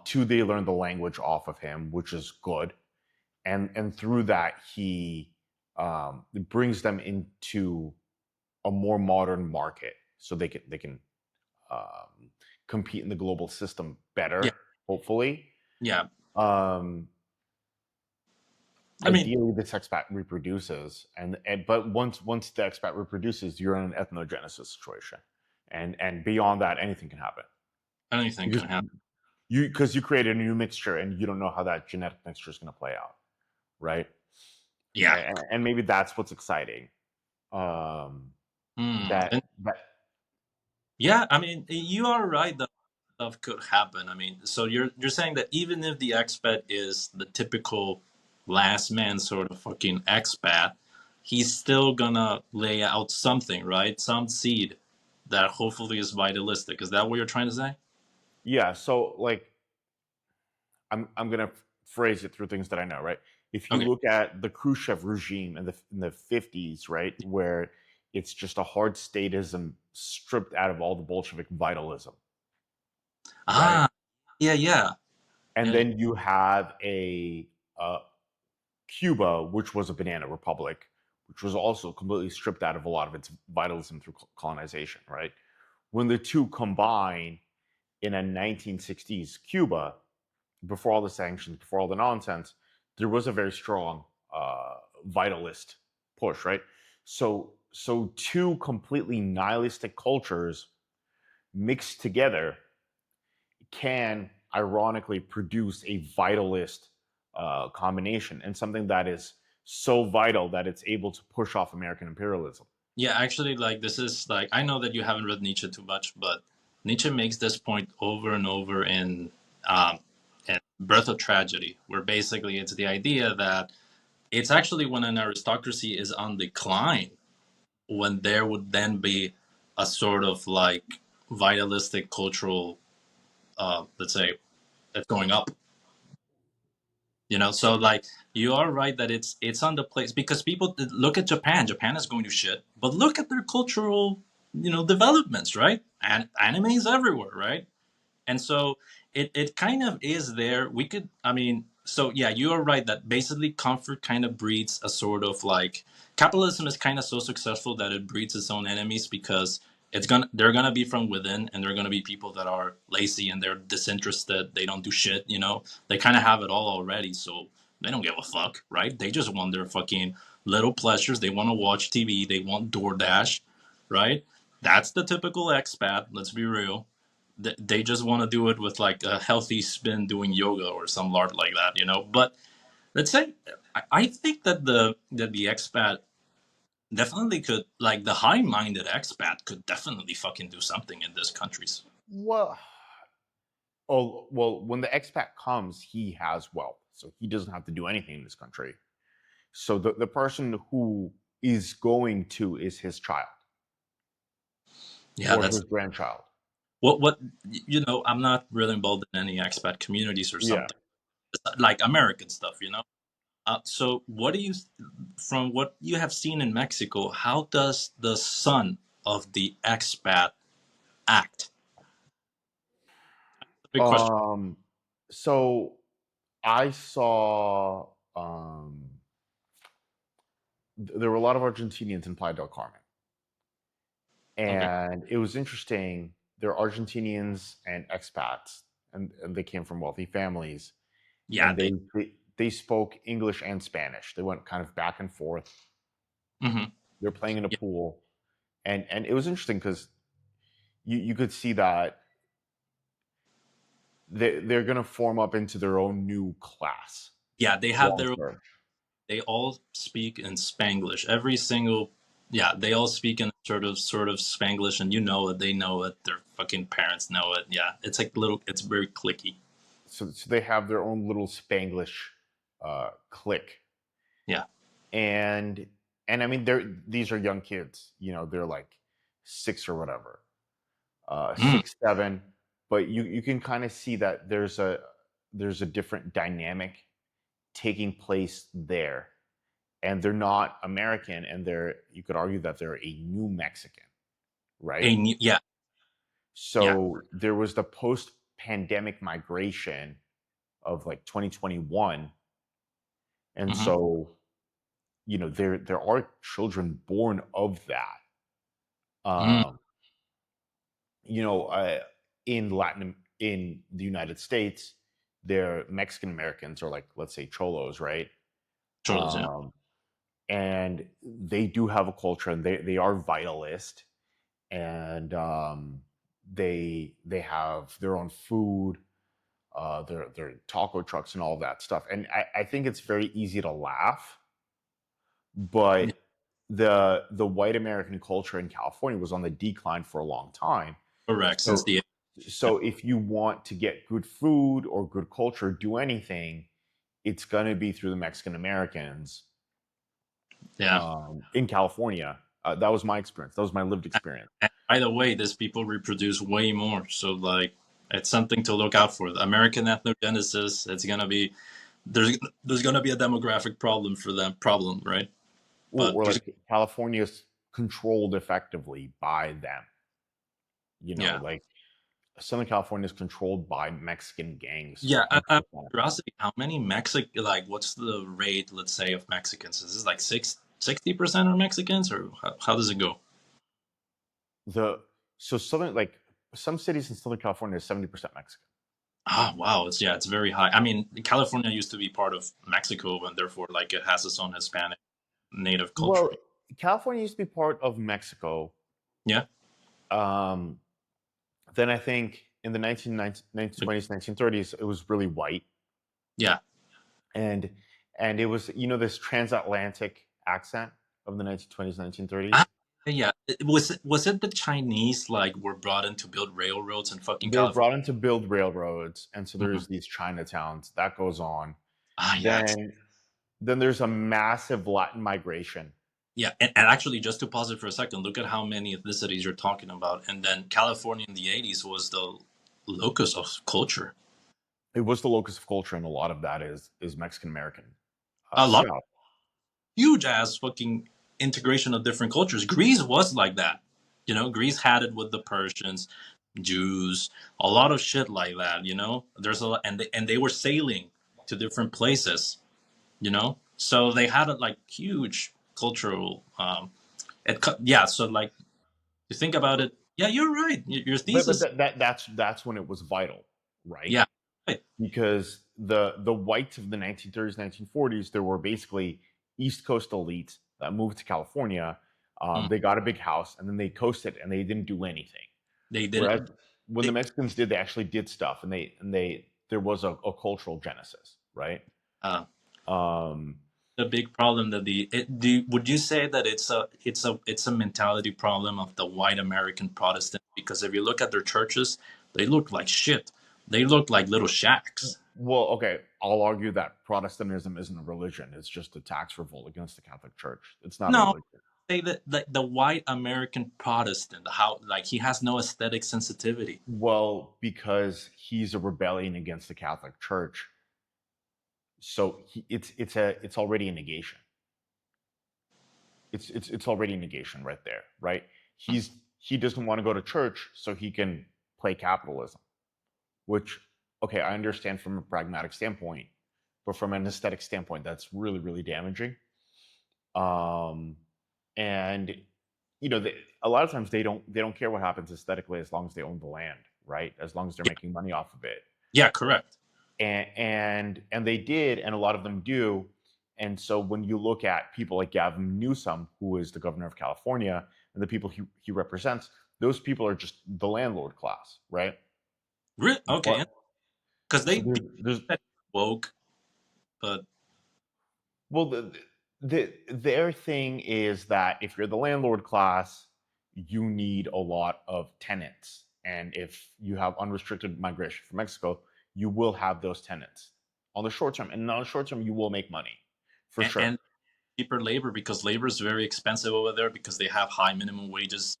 Two, they learn the language off of him, which is good, and through that he brings them into a more modern market, so they can um, compete in the global system yeah, better, hopefully. yeah. Um, I mean, Ideally, this expat reproduces, and but once the expat reproduces, you're in an ethnogenesis situation, and beyond that, anything can happen anything because can happen. you create a new mixture, and you don't know how that genetic mixture is going to play out, right? Yeah. And maybe that's what's exciting. Um, Mm. that that Yeah, I mean, you are right that stuff could happen. I mean, so you're saying that even if the expat is the typical last man sort of fucking expat, he's still gonna lay out something, right? Some seed that hopefully is vitalistic. Is that what you're trying to say? Yeah, so like I'm gonna phrase it through things that I know, right? If you Okay. look at the Khrushchev regime in the 50s, right, where it's just a hard statism stripped out of all the Bolshevik vitalism, right? Ah, yeah, yeah, And yeah, yeah. then you have a Cuba, which was a banana republic, which was also completely stripped out of a lot of its vitalism through colonization, right? When the two combine in a 1960s Cuba, before all the sanctions, before all the nonsense, there was a very strong vitalist push, right? So two completely nihilistic cultures mixed together can ironically produce a vitalist combination and something that is so vital that it's able to push off American imperialism. Yeah, actually, like this is like I know that you haven't read Nietzsche too much, but Nietzsche makes this point over and over um, in Birth of Tragedy, where basically it's the idea that it's actually when an aristocracy is on decline, when there would then be a sort of like vitalistic cultural, let's say, that's going up. So like you are right that it's on the place because people look at Japan. Japan is going to shit, but look at their cultural, developments, right? And anime is everywhere, right? And so it kind of is there. We could, I mean, so yeah, you are right that basically comfort kind of breeds a sort of like capitalism is kind of so successful that it breeds its own enemies because they're gonna be from within and they're gonna be people that are lazy and they're disinterested. They don't do shit, They kind of have it all already, so they don't give a fuck, right? They just want their fucking little pleasures. They want to watch TV. They want DoorDash, right? That's the typical expat. Let's be real. They just want to do it with like a healthy spin doing yoga or some art like that. But let's say I think that the expat definitely could, like the high-minded expat could definitely fucking do something in this countries. Well, well, when the expat comes, he has wealth, so he doesn't have to do anything in this country. So the person who is going to is his child Yeah, or that's his grandchild. what I'm not really involved in any expat communities or Yeah. something like American stuff. So what do you, from what you have seen in Mexico, how does the son of the expat act? Big question. Um. So I saw there were a lot of Argentinians in Playa del Carmen, Okay. and it was interesting. They're Argentinians and expats, and they came from wealthy families, Yeah, and they spoke English and Spanish. They went kind of back and forth. hmm They're playing in a yeah, pool, and it was interesting because you could see that they're going to form up into their own new class Yeah, they have long their. term. They all speak in Spanglish. Every single. Yeah, they all speak in sort of Spanglish, and you know it. They know it. Their fucking parents know it. Yeah, it's like little. It's very clicky. So they have their own little Spanglish clique, Yeah. and I mean these are young kids. You know, they're like 6 or whatever, Mm, 6, 7. But you can kind of see that there's a different dynamic taking place there, and they're not American, and you could argue that they're a new Mexican, right? yeah, yeah. So there was the post pandemic migration of like 2021, and Hmm. so there are children born of that. Mm, Um, you know, in the United States, they're Mexican Americans, or like, let's say, cholos, right? cholos, yeah. Um, and they do have a culture, and they are vitalist, and they have their own food, their taco trucks and all that stuff. And I think it's very easy to laugh, Yeah, but the white American culture in California was on the decline for a long time. correct. Since So the. Yeah, so if you want to get good food or good culture, do anything, it's gonna be through the Mexican Americans yeah. in California. That was my experience. That was my lived experience. And by the way, these people reproduce way more. So like, it's something to look out for. The American ethnogenesis. It's gonna be there's gonna be a demographic problem for them. Problem, right? But Or there's. like California's controlled effectively by them. Yeah. Like Southern California is controlled by Mexican gangs Yeah, and out of stuff like that. curiosity, how many what's the rate, let's say, of Mexicans? Is this like 60% are Mexicans, or how does it go? The so Southern like some cities in Southern California are 70% Mexican. Ah, wow, it's very high. I mean, California used to be part of Mexico, and therefore, like, it has its own Hispanic native culture. Well, California used to be part of Mexico. Yeah, Um, then I think in the but- 1920s, 1930s, it was really white, yeah, and it was this transatlantic accent of the 1920s, ah, 1930s. yeah. Was it the Chinese like were brought in to build railroads in fucking They were California? brought in to build railroads, and so Mhm. there's these Chinatowns that goes on. Ah, yeah, Then there's a massive Latin migration. yeah, and actually, just to pause it for a second, look at how many ethnicities you're talking about, and then California in the '80s was the locus of culture. It was the locus of culture, and a lot of that is Mexican American A lot of stuff. huge ass fucking integration of different cultures. Greece was like that, Greece had it with the Persians, Jews, a lot of shit like that. There's a lot, and they were sailing to different places, so they had a like huge cultural. Yeah, so like you think about it, yeah, you're right. Your But thesis, that's when it was vital, right? yeah, right. Because the whites of the 1930s, 1940s, there were basically East Coast elites that moved to California. Mm. They got a big house, and then they coasted, and they didn't do anything. They did Whereas it. when the They, Mexicans did, they actually did stuff, and they there was a cultural genesis, right? uh, Um, the big problem that would you say that it's a mentality problem of the white American Protestant? Because if you look at their churches, they look like shit. They look like little shacks. well, okay, I'll argue that Protestantism isn't a religion; it's just a tax revolt against the Catholic Church. It's not a No, religion. say that the white American Protestant, how like he has no aesthetic sensitivity. Well, because he's a rebellion against the Catholic Church, so it's already a negation. It's already a negation right there, right? He doesn't want to go to church so he can play capitalism, which, okay, I understand from a pragmatic standpoint, but from an aesthetic standpoint, that's really really damaging. Um, and a lot of times they don't care what happens aesthetically as long as they own the land, right? As long as they're Yeah, making money off of it. yeah, correct. And they did, and a lot of them do. And so when you look at people like Gavin Newsom, who is the governor of California, and the people he represents, those people are just the landlord class, right? Okay, But because So they there's said woke, but well, their thing is that if you're the landlord class, you need a lot of tenants, and if you have unrestricted migration from Mexico, you will have those tenants on the short term, and on the short term, you will make money for sure. and cheaper labor because labor is very expensive over there because they have high minimum wages,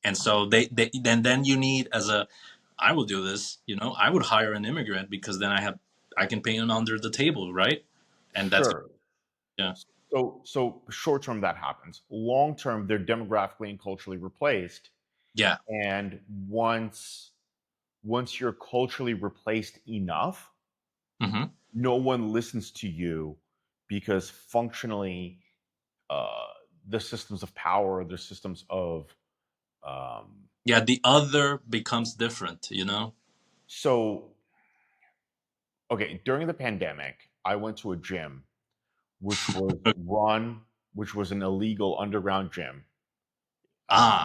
and so they then you need as a I will do this, I would hire an immigrant because then I can pay him under the table, right? And that's Sure. yeah. So short term that happens. Long term, they're demographically and culturally replaced, Yeah. and once you're culturally replaced enough, Hmm. no one listens to you because functionally, uh, the systems of power, the systems of um, Yeah, the other becomes different. so okay. During the pandemic, I went to a gym which was run, which was an illegal underground gym, uh, Ah,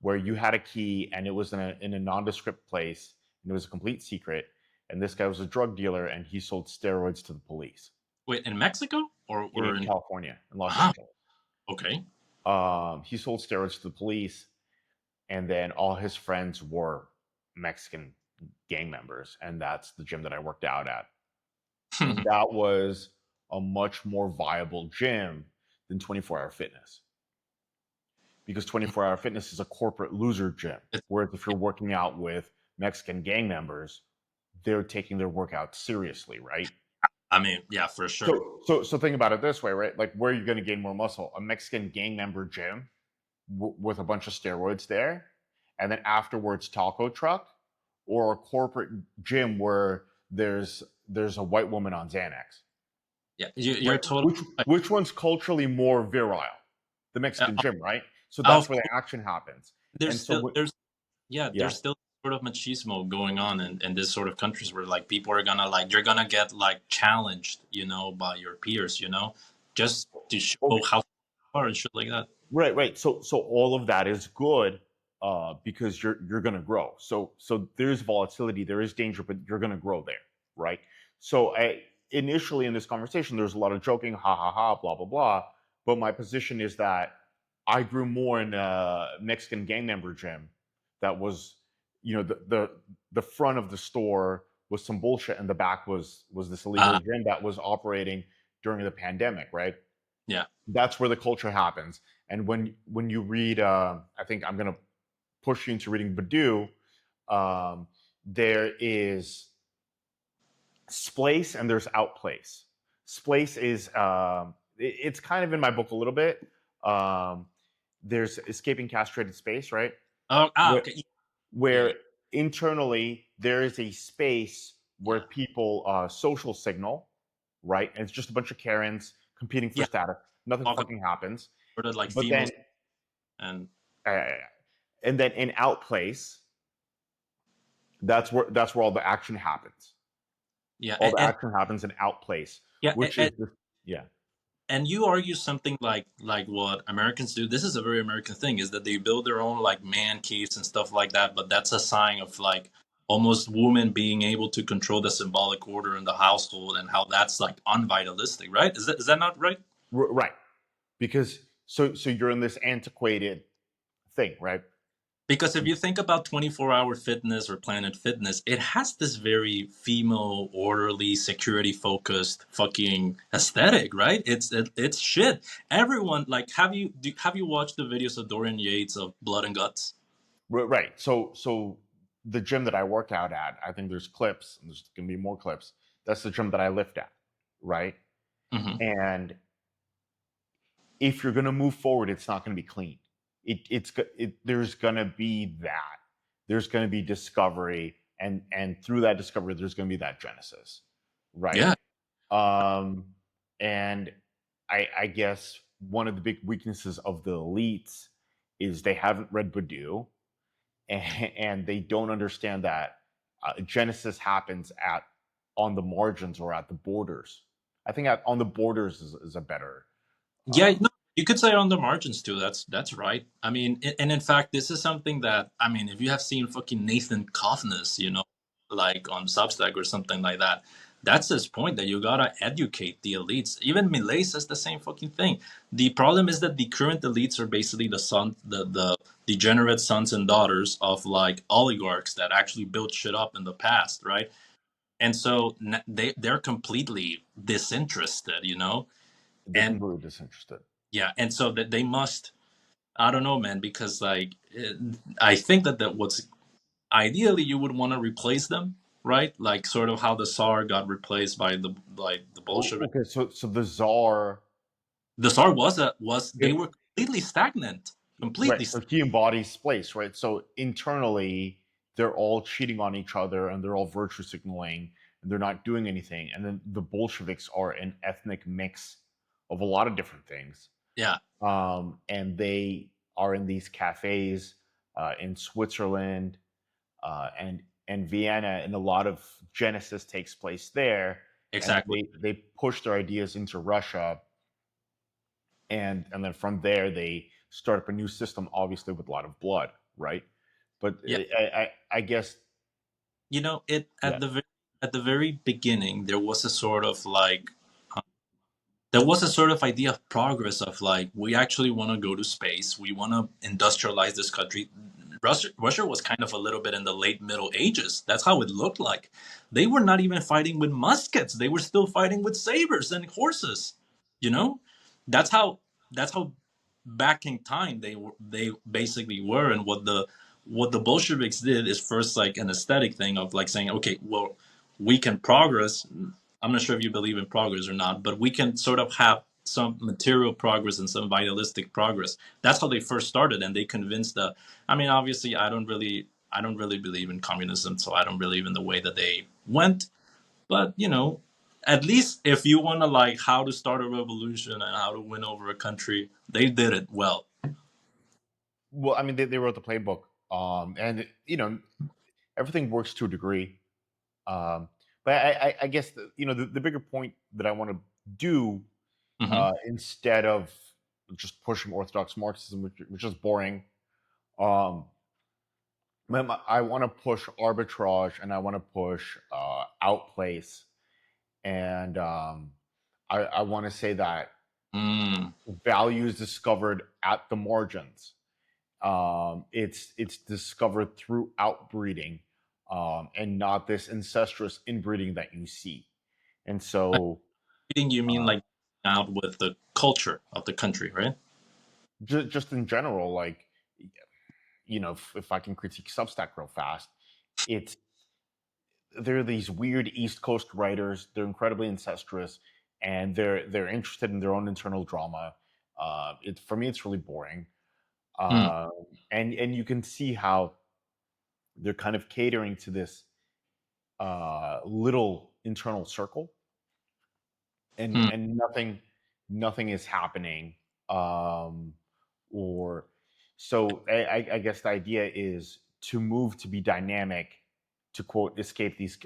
where you had a key and it was in a nondescript place and it was a complete secret. And this guy was a drug dealer and he sold steroids to the police wait, in Mexico or in in California, in Los ah, Angeles. okay. He sold steroids to the police, and then all his friends were Mexican gang members, and that's the gym that I worked out at. And that was a much more viable gym than 24-hour fitness because 24-hour fitness is a corporate loser gym. It's, Whereas if you're working out with Mexican gang members, they're taking their workout seriously, right? I mean, yeah, for sure. So think about it this way, right? Like, where are you going to gain more muscle? A Mexican gang member gym with a bunch of steroids there, and then afterwards taco truck, or a corporate gym where there's a white woman on Xanax, Yeah, you're right? totally right. Which one's culturally more virile? The Mexican Uh, gym, right? So that's of where course, the action happens. there's And so still what, there's yeah, yeah, there's still sort of machismo going on in this sort of countries where like people are gonna like you're gonna get like challenged, by your peers, just to show okay, how far and shit like that. right. So all of that is good, because you're going to grow. So there's volatility, there is danger, but you're going to grow there, right? So initially in this conversation, there's a lot of joking, ha ha ha, blah blah blah. But my position is that I grew more in a Mexican gang member gym that was, the front of the store was some bullshit, and the back was this illegal Uh, gym that was operating during the pandemic, right? yeah. That's where the culture happens. And when you read, I think I'm going to push you into reading Badu. There is splace and there's outplace. Splace is, it's kind of in my book a little bit. Um, there's escaping castrated space, right? Oh, Where, okay. Yeah, where internally there is a space where yeah, people social signal, right? And it's just a bunch of Karens competing for yeah. status. Nothing Talk about fucking happens. sort of like But females then, and uh, and then in outplace, that's where all the action happens. yeah, All the action happens in outplace, yeah, which is just, yeah. and you argue something like what Americans do. This is a very American thing, is that they build their own like man caves and stuff like that. But that's a sign of like almost women being able to control the symbolic order in the household, and how that's like unvitalistic, right? Is that not right? Right, because so you're in this antiquated thing, right? Because if you think about 24-hour fitness or Planet Fitness, it has this very female, orderly, security focused fucking aesthetic, right? It's shit. Everyone like have you watched the videos of Dorian Yates of Blood and Guts? Right. So the gym that I work out at, I think there's clips, and there's gonna be more clips. That's the gym that I lift at, right? Hmm. And if you're gonna move forward, it's not gonna be clean. There's gonna be that. There's gonna be discovery, and through that discovery, there's gonna be that genesis, right? Yeah. Um, and I guess one of the big weaknesses of the elites is they haven't read Badu, and they don't understand that genesis happens at on the margins or at the borders. I think on the borders is a better. Yeah, Um, no, you could say on the margins too. That's right. I mean, and in fact, this is something that I mean, if you have seen fucking Nathan Coffness, like on Substack or something like that. That's his point, that you gotta educate the elites. Even Millet says the same fucking thing. The problem is that the current elites are basically the degenerate sons and daughters of like oligarchs that actually built shit up in the past, right? And so they're completely disinterested, you know. They're And completely disinterested. yeah, and so that they must, I don't know, man, because like I think that what's ideally you would want to replace them, right? Like sort of how the Tsar got replaced by the Bolshevik. Okay, so the czar, The Tsar was they it, were completely stagnant, right? completely. So he embodies place, right? So internally, they're all cheating on each other, and they're all virtue signaling, and they're not doing anything. And then the Bolsheviks are an ethnic mix of a lot of different things, Yeah, and they are in these cafes in Switzerland and Vienna, and a lot of genesis takes place there. And then exactly. they push their ideas into Russia, and then from there they start up a new system, obviously with a lot of blood, right? But Yeah, I guess, you know, it yeah. at the very beginning there was a sort of like there was a sort of idea of progress of like we actually want to go to space, we want to industrialize this country. Russia was kind of a little bit in the late Middle Ages. That's how it looked like. They were not even fighting with muskets, they were still fighting with sabers and horses, you know. That's how back in time they basically were. And what the Bolsheviks did is first like an aesthetic thing of like saying, okay, well, we can progress. I'm not sure if you believe in progress or not, but we can sort of have some material progress and some vitalistic progress. That's how they first started, and they convinced the. I mean, obviously, I don't really believe in communism, so I don't believe in the way that they went. But at least if you want to like how to start a revolution and how to win over a country, they did it well. Well, I mean, they wrote the playbook, and everything works to a degree. um, but I guess the bigger point that I want to do, Hmm. instead of just pushing orthodox Marxism, which is boring. um, I want to push arbitrage, and I want to push outplace, and I want to say that Mm. value is discovered at the margins. It's discovered through outbreeding, and not this incestuous inbreeding that you see. And I so, think you mean uh, like out with the culture of the country, right? just in general, like, if I can critique Substack real fast, it's there are these weird East Coast writers. They're incredibly incestuous, and they're interested in their own internal drama. For me, it's really boring. Mm. Um, and you can see how they're kind of catering to this little internal circle, and Mm. nothing is happening. um or so I guess the idea is to move to be dynamic, to quote escape these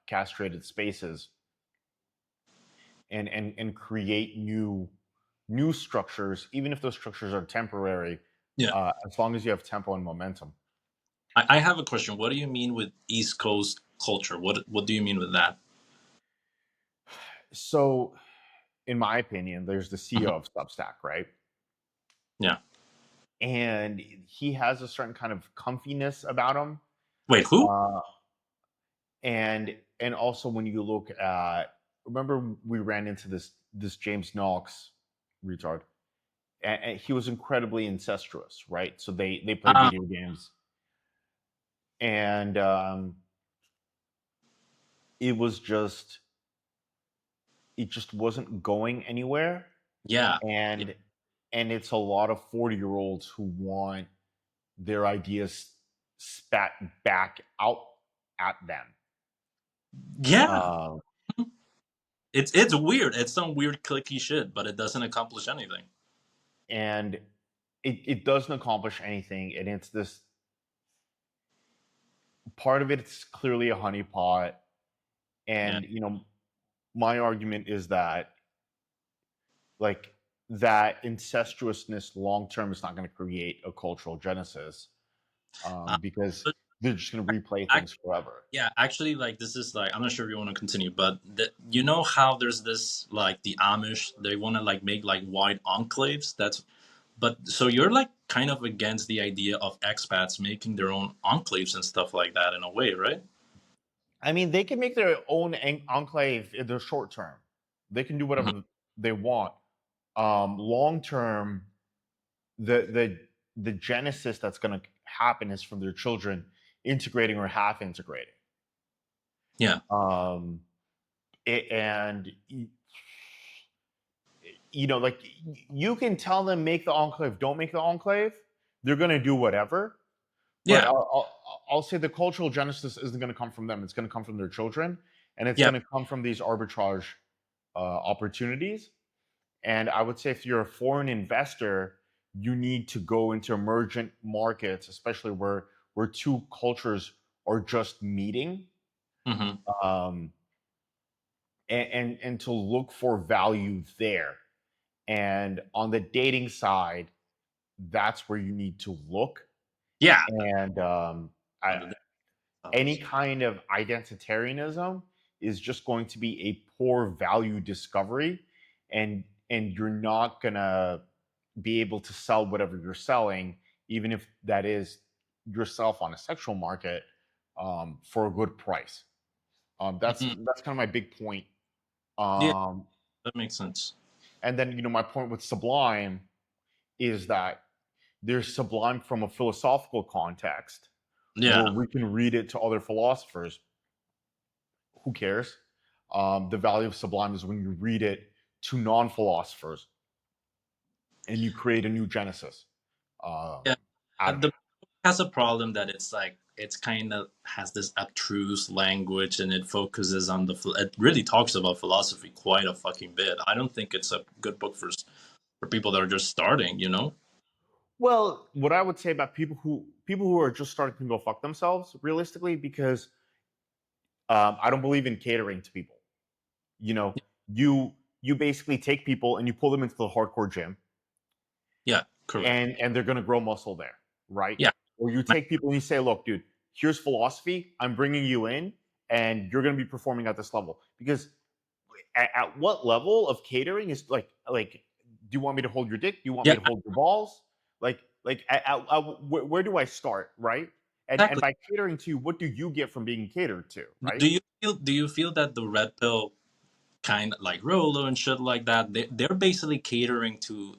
castrated spaces, and create new structures, even if those structures are temporary, Yeah. as long as you have tempo and momentum. I have a question. What do you mean with East Coast culture? What do you mean with that? So, in my opinion, there's the CEO Mhm. of Substack, right? Yeah. And he has a certain kind of comfiness about him. Wait, who? uh, and also, when you look at, remember, we ran into this James Knox retard, and he was incredibly incestuous, right? So they played Uh, video games, and it was just it just wasn't going anywhere. yeah. Yeah. And and it's a lot of 40-year-olds who want their ideas spat back out at them. Yeah. uh, It's weird. It's some weird clicky shit, but it doesn't accomplish anything. and it doesn't accomplish anything, and it's this part of it's clearly a honeypot. Yeah. And my argument is that, like, that incestuousness long term is not going to create a cultural genesis, Uh, because They're just going to replay Ac- things forever. yeah, actually, like this is like I'm not sure if you want to continue, but you know how there's this like the Amish, they want to like make like wide enclaves. That's but so you're like kind of against the idea of expats making their own enclaves and stuff like that in a way, right? I mean, they can make their own enclave in the short term. They can do Mhm. whatever they want. Long term, the genesis that's going to happen is from their children integrating or half integrating. Yeah. Um, and like you can tell them make the enclave, don't make the enclave. They're going to do whatever. But Yeah. I'll say the cultural genesis isn't going to come from them. It's going to come from their children, and it's Yeah. going to come from these arbitrage opportunities. And I would say if you're a foreign investor, you need to go into emergent markets, especially where two cultures are just meeting, Hmm. um, and to look for value there. And on the dating side, that's where you need to look. Yeah. And any kind of identitarianism is just going to be a poor value discovery, and you're not gonna be able to sell whatever you're selling, even if that is yourself on a sexual market, for a good price. That's Hmm. that's kind of my big point. Yeah, Um, that makes sense. and then my point with Sublime is that there's Sublime from a philosophical context where Yeah. we can read it to other philosophers. Who cares? The value of Sublime is when you read it to non-philosophers and you create a new genesis Yeah. out of The it. book has a problem that it's like it's kind of has this abstruse language and it focuses on it really talks about philosophy quite a fucking bit. I don't think it's a good book for people that are just starting, you know? Well, what I would say about people who are just starting to go fuck themselves, realistically, because I don't believe in catering to people. You know, you you basically take people and you pull them into the hardcore gym, Yeah, correct. and they're going to grow muscle there, right? Yeah. Or you take people and you say, look, dude, here's philosophy. I'm bringing you in, and you're going to be performing at this level. Because at what level of catering is like? Do you want me to hold your dick? Do you want me Yeah, to hold your balls? Where do I start, right? And exactly. by catering to you, what do you get from being catered to, right? Do you feel that the red pill kind of like Rolo and shit like that, they're basically catering to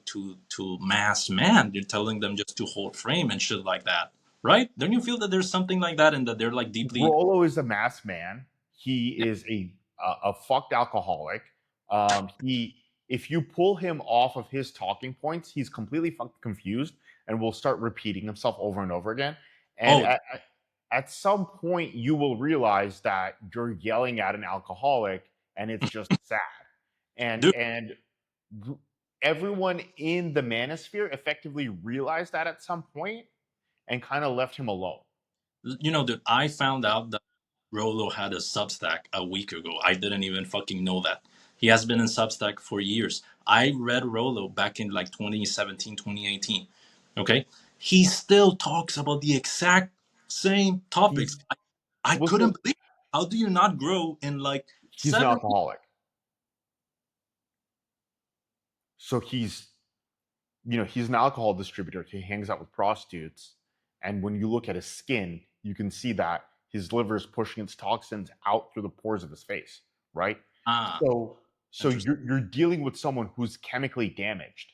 mass man. They're telling them just to hold frame and shit like that, right? Don't you feel that there's something like that and that they're like deeply Rolo is a masked man. He is a fucked alcoholic. He If you pull him off of his talking points, he's completely fucking confused and will start repeating himself over and over again. And oh at some point, you will realize that you're yelling at an alcoholic, and it's just sad. And dude, everyone in the manosphere effectively realized that at some point and kind of left him alone. dude, I found out that Rolo had a Substack a week ago. I didn't even fucking know that. He has been in Substack for years. I read Rolo back in like 2017, 2018. Okay? He still talks about the exact same topics. He's I well, so couldn't believe it. How do you not grow in like he's an 7 years? alcoholic. So he's an alcohol distributor. He hangs out with prostitutes. And when you look at his skin, you can see that his liver is pushing its toxins out through the pores of his face, right? Ah, So interesting. you're dealing with someone who's chemically damaged.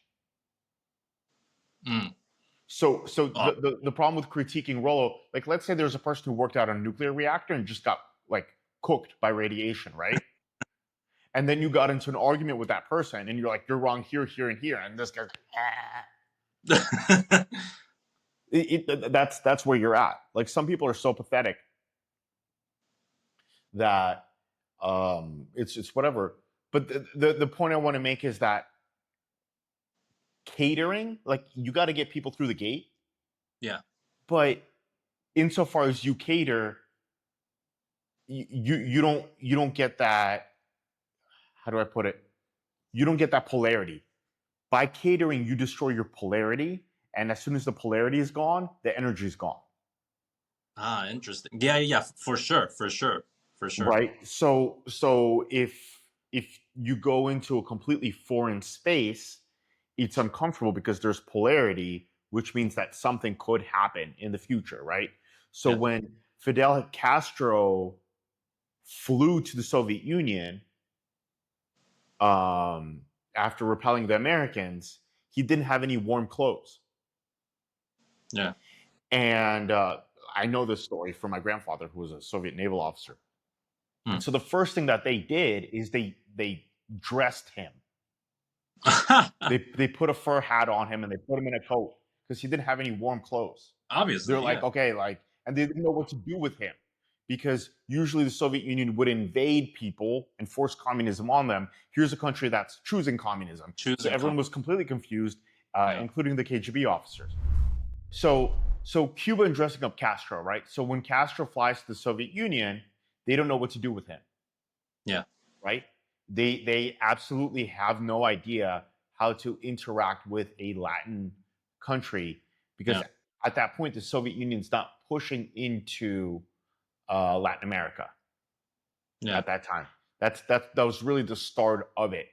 Mm. So Oh, the problem with critiquing Rollo, like let's say there's a person who worked out on a nuclear reactor and just got like cooked by radiation, right? And then you got into an argument with that person, and you're like, you're wrong here, here, and here, and this guy's ah. That's where you're at. Like some people are so pathetic that it's whatever. But the point I want to make is that catering, like you got to get people through the gate, yeah. but insofar as you cater, you don't get that. How do I put it? You don't get that polarity. By catering, you destroy your polarity, and as soon as the polarity is gone, the energy is gone. Ah, interesting. Yeah, yeah, for sure, for sure, for sure. right? So if you go into a completely foreign space, it's uncomfortable because there's polarity, which means that something could happen in the future, right? So Yeah, when Fidel Castro flew to the Soviet Union, um, after repelling the Americans, he didn't have any warm clothes. yeah. And I know this story from my grandfather, who was a Soviet naval officer. Hmm. And so the first thing that they did is they dressed him. They put a fur hat on him and they put him in a coat because he didn't have any warm clothes. They're Obviously, like, yeah. okay, like, and they didn't know what to do with him because usually the Soviet Union would invade people and force communism on them. Here's a country that's choosing communism, so Choosing everyone was completely confused, yeah. including the KGB officers. So Cuba and dressing up Castro, right? So when Castro flies to the Soviet Union, they don't know what to do with him, Yeah. right? They absolutely have no idea how to interact with a Latin country because Yeah. at that point the Soviet Union's not pushing into Latin America Yeah. at that time. That was really the start of it,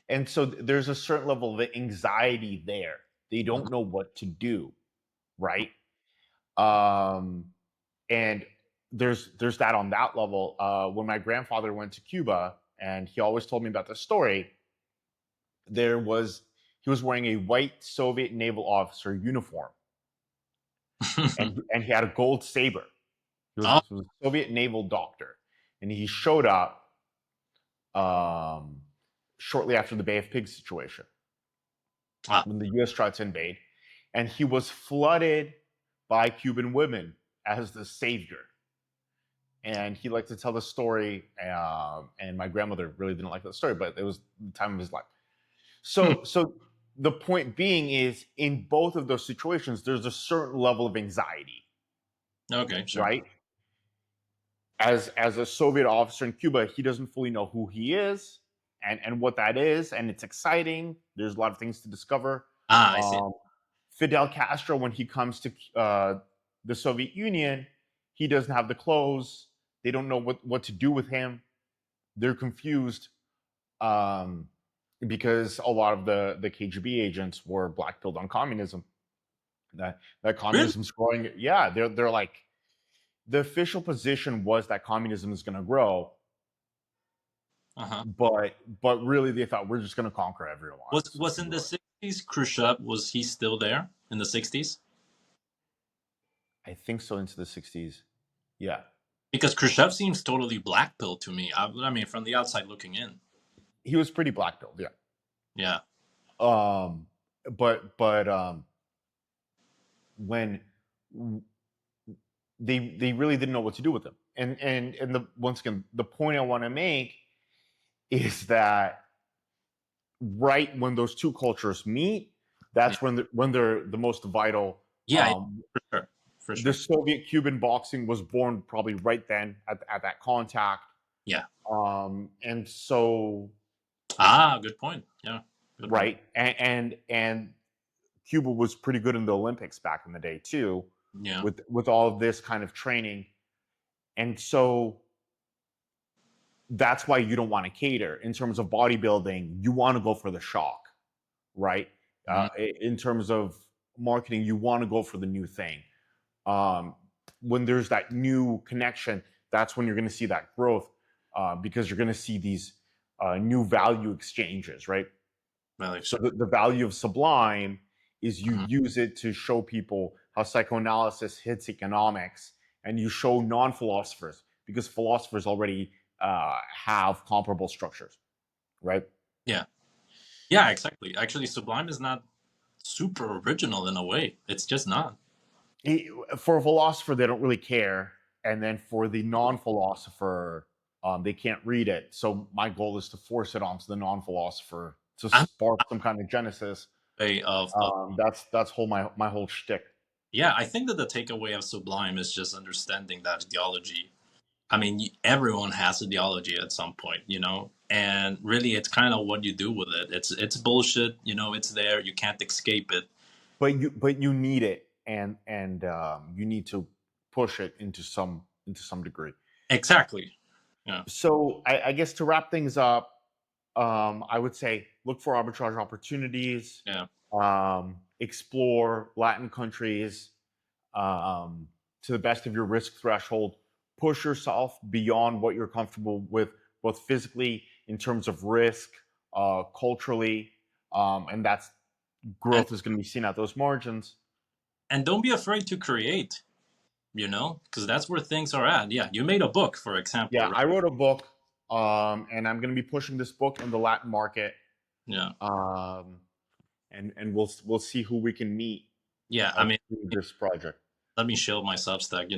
and so there's a certain level of anxiety there. They don't know what to do, right? Um, and there's that on that level. When my grandfather went to Cuba, and he always told me about this story, there was he was wearing a white Soviet naval officer uniform, and he had a gold saber. Oh, He was a Soviet naval doctor, and he showed up um, shortly after the Bay of Pigs situation ah, when the U.S. tried to invade, and he was flooded by Cuban women as the savior. And he liked to tell the story, and my grandmother really didn't like that story, but it was the time of his life. hmm. So the point being is, in both of those situations, there's a certain level of anxiety, Okay, sure. right? As a Soviet officer in Cuba, he doesn't fully know who he is and what that is, and it's exciting. There's a lot of things to discover. Ah, I see. Um, Fidel Castro, when he comes to the Soviet Union, he doesn't have the clothes. They don't know what to do with him. They're confused um, because a lot of the KGB agents were blackpilled on communism. That Really? communism's growing. Yeah, they're like the official position was that communism is going to grow, Uh-huh. but really they thought we're just going to conquer everyone. Was So it's was going in to the be like, 60s Khrushchev, was he still there in the 60s? I think so into the 60s. Yeah, Because Khrushchev seems totally blackpilled to me. I mean, from the outside looking in. he was pretty blackpilled. Yeah. Yeah. Um, but when they really didn't know what to do with them, and the once again the point I want to make is that right when those two cultures meet, Yeah. that's when they're the most vital. Yeah, for sure. For The sure. Soviet Cuban boxing was born probably right then at that contact, Yeah. and so Ah, good point. Yeah. Good point. right, and Cuba was pretty good in the Olympics back in the day too, Yeah. with all of this kind of training, and so that's why you don't want to cater in terms of bodybuilding. You want to go for the shock, right? Mhm. In terms of marketing, you want to go for the new thing. Um, when there's that new connection, that's when you're going to see that growth because you're going to see these new value exchanges, right? Well, like, So sure. the value of Sublime is you Mhm. use it to show people how psychoanalysis hits economics, and you show non-philosophers because philosophers already have comparable structures, right? Yeah. Yeah, exactly. Actually, Sublime is not super original in a way. It's just not. For a philosopher, they don't really care, and then for the non-philosopher, they can't read it. So my goal is to force it onto the non-philosopher to I'm spark some kind of genesis. a way of That's whole my whole shtick. yeah. I think that the takeaway of Sublime is just understanding that ideology. I mean, everyone has ideology at some point, and really, it's kind of what you do with it. It's bullshit, it's there. You can't escape it. But you need it. and you need to push it into some degree. Exactly. Yeah. So I guess to wrap things up, I would say look for arbitrage opportunities, Yeah. explore Latin countries to the best of your risk threshold. Push yourself beyond what you're comfortable with, both physically in terms of risk, culturally, and that's And growth is going to be seen at those margins. and don't be afraid to create, because that's where things are at. Yeah, you made a book, for example, Yeah, right? I wrote a book, and I'm going to be pushing this book in the Latin market, Yeah. um, and we'll see who we can meet Yeah, I mean, through this project. let me shield my Substack,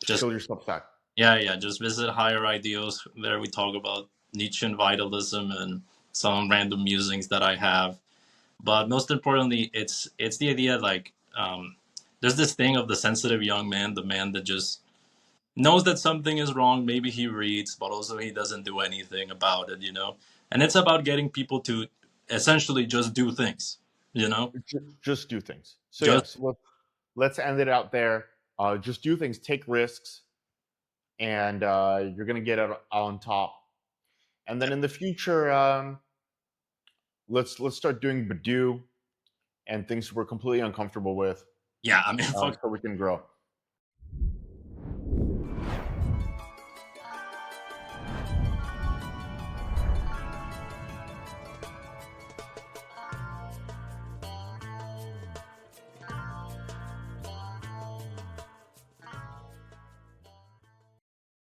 just Show your Substack. yeah, just visit Higher Ideals. There we talk about Nietzsche and vitalism and some random musings that I have. But most importantly, it's the idea, like, there's this thing of the sensitive young man, the man that just knows that something is wrong. Maybe he reads, but also he doesn't do anything about it. And it's about getting people to essentially just do things, you know, Just do things. So just yes, let's end it out there. Just do things, take risks, and you're gonna get out on top. And then in the future, let's start doing Badoo and things we're completely uncomfortable with, yeah. I mean, fuck. so we can grow.